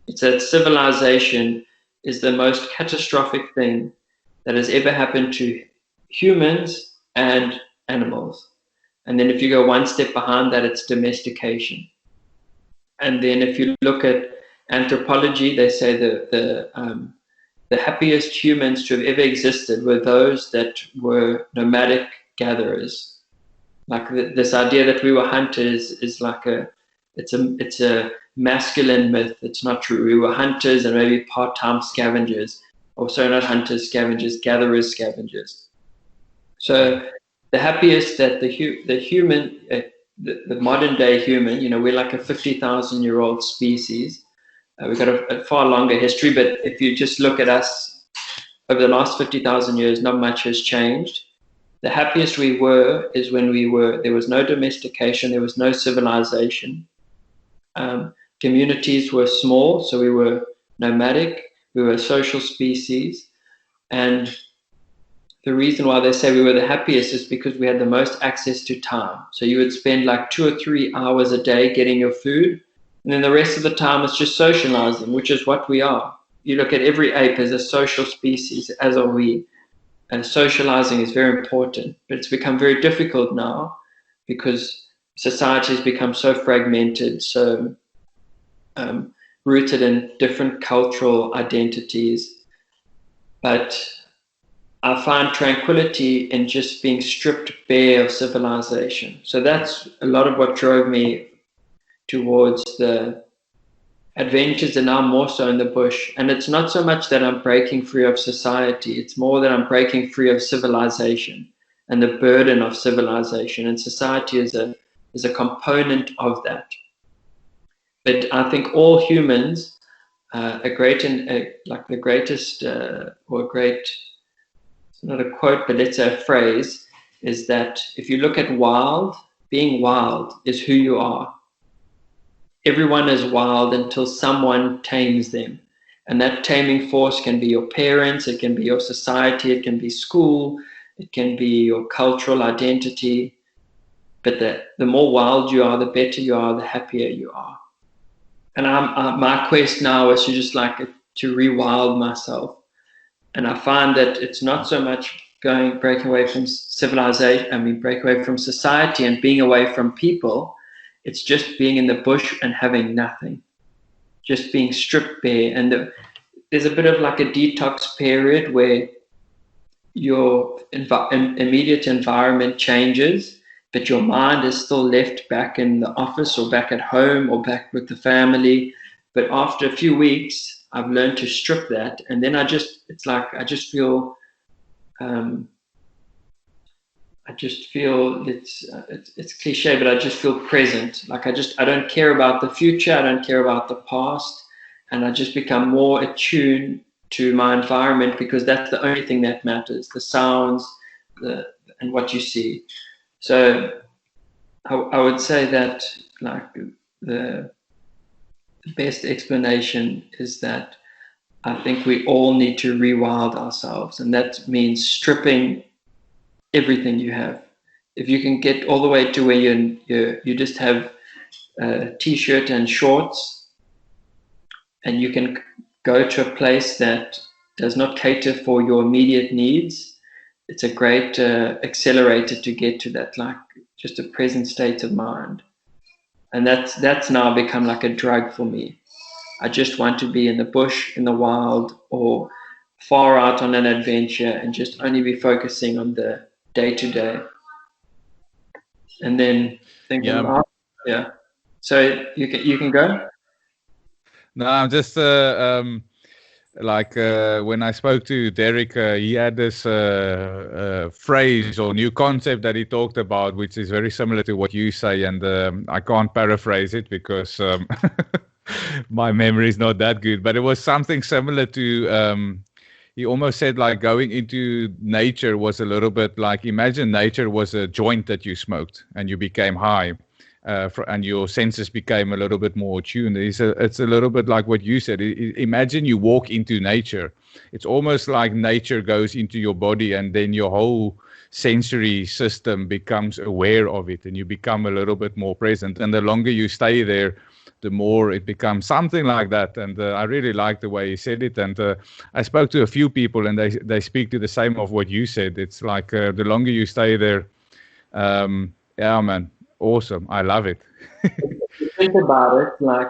It's that civilization is the most catastrophic thing that has ever happened to humans and animals. And then if you go one step behind that, it's domestication. And then if you look at anthropology, they say the happiest humans to have ever existed were those that were nomadic gatherers. Like this idea that we were hunters is like it's a masculine myth. It's not true. We were hunters and maybe part-time scavengers. Also not hunters, scavengers, gatherers, scavengers. So the happiest that the human, the modern day human, we're like a 50,000-year-old species. We've got a far longer history, but if you just look at us over the last 50,000 years, not much has changed. The happiest we were is when there was no domestication, there was no civilization. Communities were small, so we were nomadic, we were a social species. And the reason why they say we were the happiest is because we had the most access to time. So you would spend like 2 or 3 hours a day getting your food, and then the rest of the time it's just socializing, which is what we are. You look at every ape as a social species, as are we. And socializing is very important, but it's become very difficult now because society has become so fragmented, so rooted in different cultural identities. But I find tranquility in just being stripped bare of civilization. So that's a lot of what drove me towards the adventures, and now more so in the bush. And it's not so much that I'm breaking free of society, it's more that I'm breaking free of civilization and the burden of civilization. And society is a component of that. But I think all humans, like the greatest, or great, it's not a quote, but let's say a phrase, is that if you look at wild, being wild is who you are. Everyone is wild until someone tames them. And that taming force can be your parents, it can be your society, it can be school, it can be your cultural identity. But the more wild you are, the better you are, the happier you are. And my quest now is to just to rewild myself. And I find that it's not so much breaking away from civilization, break away from society and being away from people. It's just being in the bush and having nothing, just being stripped bare. And there's a bit of like a detox period where your immediate environment changes, but your mind is still left back in the office or back at home or back with the family. But after a few weeks, I've learned to strip that. And then I just feel it's cliche, but I just feel present. I don't care about the future. I don't care about the past. And I just become more attuned to my environment because that's the only thing that matters, the sounds, and what you see. So I would say that the best explanation is that I think we all need to rewild ourselves. And that means stripping everything you have. If you can get all the way to where you just have a t-shirt and shorts, and you can go to a place that does not cater for your immediate needs, it's a great accelerator to get to that, just a present state of mind. And that's now become like a drug for me. I just want to be in the bush, in the wild, or far out on an adventure and just only be focusing on the day-to-day. And then thinking about, So you can go? No, I'm just when I spoke to Derek, he had this phrase or new concept that he talked about, which is very similar to what you say, and I can't paraphrase it because my memory is not that good, but it was something similar to, he almost said going into nature was a little bit like, imagine nature was a joint that you smoked and you became high. And your senses became a little bit more attuned. It's a little bit like what you said. Imagine you walk into nature. It's almost like nature goes into your body, and then your whole sensory system becomes aware of it, and you become a little bit more present. And the longer you stay there, the more it becomes something like that. And I really like the way you said it. And I spoke to a few people, and they speak to the same of what you said. It's like the longer you stay there, yeah, man, awesome. I love it. Think about it, like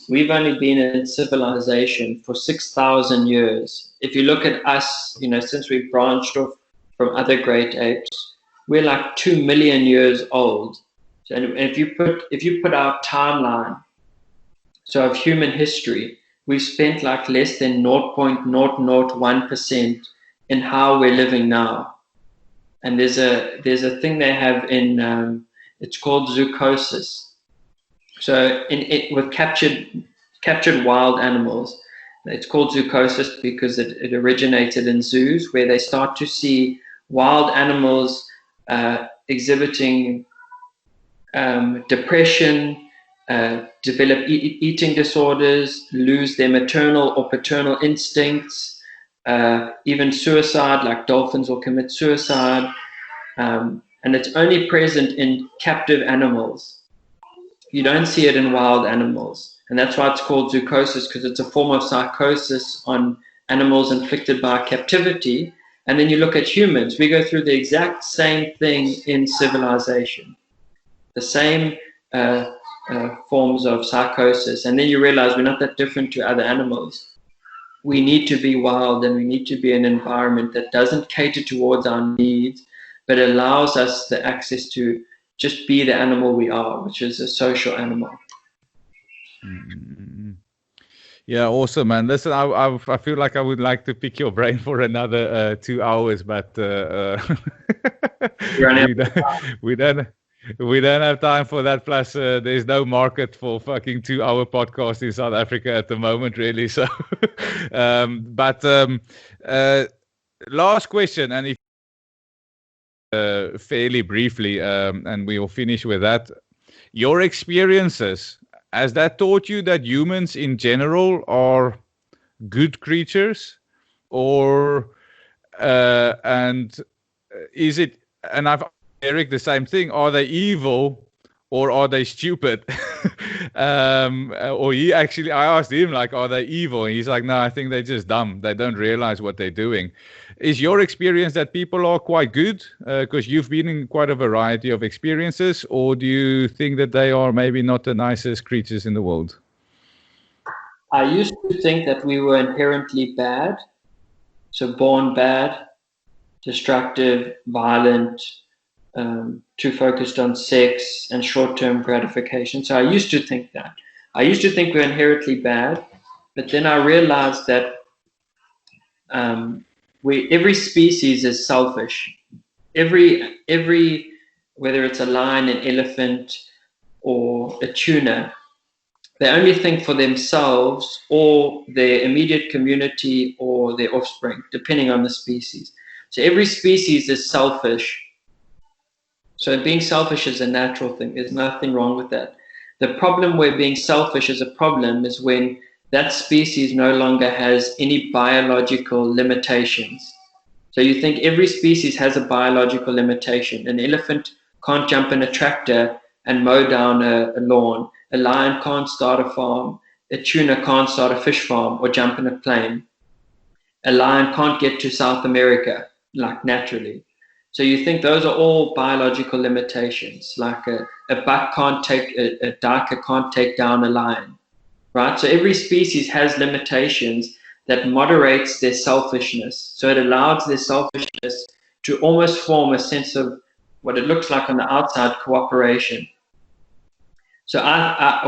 we've only been in civilization for 6,000 years. If you look at us, since we branched off from other great apes, we're like 2 million years old. So, and if you put our timeline, so of human history, we've spent like less than 0.001% in how we're living now. And there's a thing they have in it's called zoochosis. So with captured wild animals, it's called zoochosis because it originated in zoos, where they start to see wild animals exhibiting depression, develop eating disorders, lose their maternal or paternal instincts, even suicide, like dolphins will commit suicide. And it's only present in captive animals. You don't see it in wild animals. And that's why it's called zoochosis, because it's a form of psychosis on animals inflicted by captivity. And then you look at humans, we go through the exact same thing in civilization, the same forms of psychosis. And then you realize we're not that different to other animals. We need to be wild, and we need to be in an environment that doesn't cater towards our needs, but allows us the access to just be the animal we are, which is a social animal. Mm-hmm. Yeah, awesome, man. Listen, I feel like I would like to pick your brain for another 2 hours, but we don't have time for that. Plus, there's no market for fucking 2-hour podcasts in South Africa at the moment, really. So, last question, and if fairly briefly, and we will finish with that. Your experiences, has that taught you that humans in general are good creatures, or and is it? And I've asked Eric the same thing. Are they evil or are they stupid? Or I asked him, like, are they evil? And he's like, no, I think they're just dumb. They don't realize what they're doing. Is your experience that people are quite good? Because you've been in quite a variety of experiences, or do you think that they are maybe not the nicest creatures in the world? I used to think that we were inherently bad, so born bad, destructive, violent, too focused on sex and short-term gratification. So I used to think that. I used to think we're inherently bad, but then I realized that every species is selfish. Every whether it's a lion, an elephant, or a tuna, they only think for themselves or their immediate community or their offspring, depending on the species. So every species is selfish. So being selfish is a natural thing. There's nothing wrong with that. The problem where being selfish is a problem is when that species no longer has any biological limitations. So you think every species has a biological limitation. An elephant can't jump in a tractor and mow down a lawn. A lion can't start a farm. A tuna can't start a fish farm or jump in a plane. A lion can't get to South America, like naturally. So you think those are all biological limitations, like a buck can't take, a duiker can't take down a lion, right? So every species has limitations that moderates their selfishness. So it allows their selfishness to almost form a sense of what it looks like on the outside, cooperation. So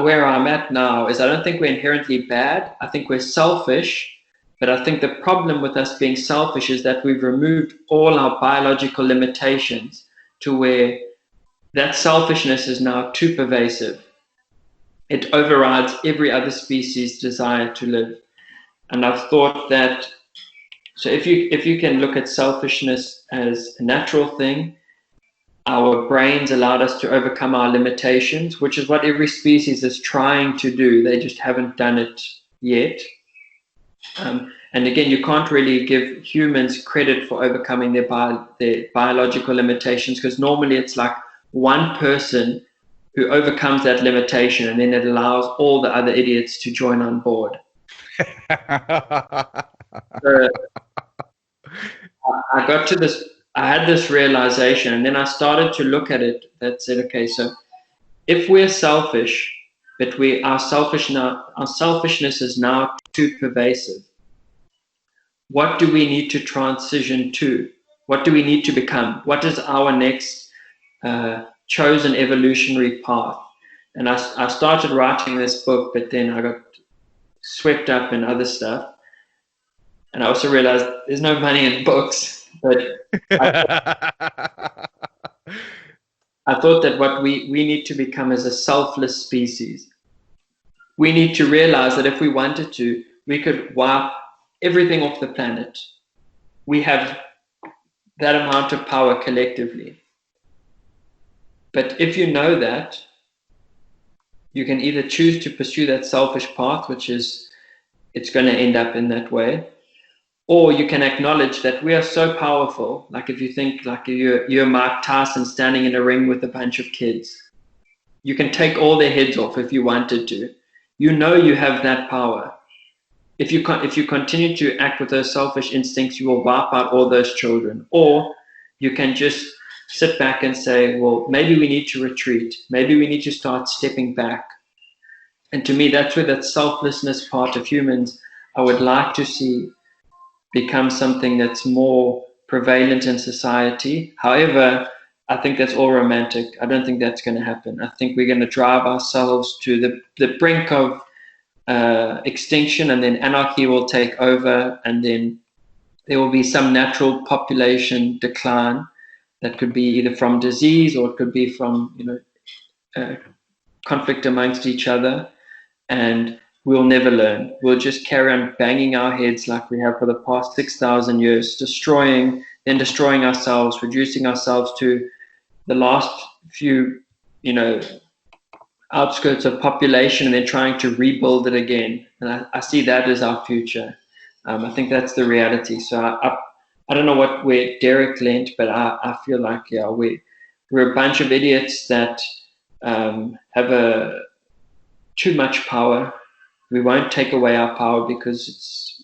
where I'm at now is I don't think we're inherently bad. I think we're selfish. But I think the problem with us being selfish is that we've removed all our biological limitations to where that selfishness is now too pervasive. It overrides every other species' desire to live. And I've thought that, so if you can look at selfishness as a natural thing, our brains allowed us to overcome our limitations, which is what every species is trying to do. They just haven't done it yet. And again, you can't really give humans credit for overcoming their biological limitations, because normally it's like one person who overcomes that limitation, and then it allows all the other idiots to join on board. So I got to this, I had this realization, and then I started to look at it that said, okay, so if we're selfish, but our selfishness is now too pervasive, what do we need to transition to? What do we need to become? What is our next chosen evolutionary path? And I started writing this book, but then I got swept up in other stuff. And I also realized there's no money in books. But I thought that what we need to become is a selfless species. We need to realize that if we wanted to, we could wipe everything off the planet. We have that amount of power collectively. But if you know that, you can either choose to pursue that selfish path, which is, it's going to end up in that way, or you can acknowledge that we are so powerful. Like if you think like you're Mike Tyson standing in a ring with a bunch of kids, you can take all their heads off if you wanted to. You know you have that power. If you continue to act with those selfish instincts, you will wipe out all those children. Or you can just sit back and say, well, maybe we need to retreat. Maybe we need to start stepping back. And to me, that's where that selflessness part of humans I would like to see become something that's more prevalent in society. However, I think that's all romantic. I don't think that's going to happen. I think we're going to drive ourselves to the brink of extinction, and then anarchy will take over, and then there will be some natural population decline that could be either from disease or it could be from conflict amongst each other, and we'll never learn. We'll just carry on banging our heads like we have for the past 6,000 years, destroying ourselves, reducing ourselves to the last few, outskirts of population, and then trying to rebuild it again. And I see that as our future. I think that's the reality. So I don't know where Derek lent, but I feel like, yeah, we're a bunch of idiots that have too much power. We won't take away our power because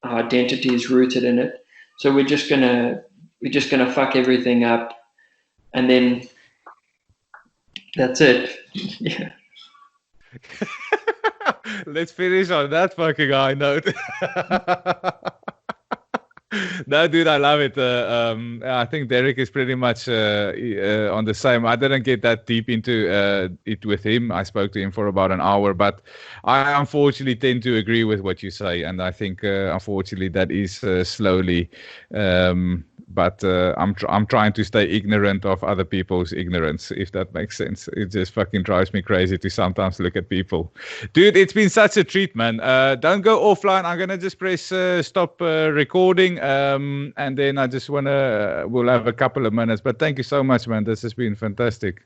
our identity is rooted in it. So we're just gonna fuck everything up, and then that's it. Yeah. Let's finish on that fucking high note. No, dude, I love it. I think Derek is pretty much on the same. I didn't get that deep into it with him. I spoke to him for about an hour, but I unfortunately tend to agree with what you say, and I think unfortunately that is slowly. But I'm trying to stay ignorant of other people's ignorance, if that makes sense. It just fucking drives me crazy to sometimes look at people. Dude, it's been such a treat, man. Don't go offline. I'm gonna just press stop recording, and then I just we'll have a couple of minutes. But thank you so much, man. This has been fantastic.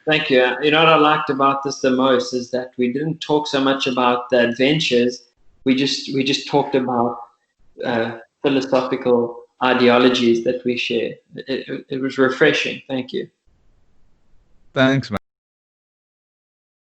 Thank you. You know what I liked about this the most is that we didn't talk so much about the adventures. We just talked about philosophical ideologies that we share. It was refreshing. Thank you. Thanks, man.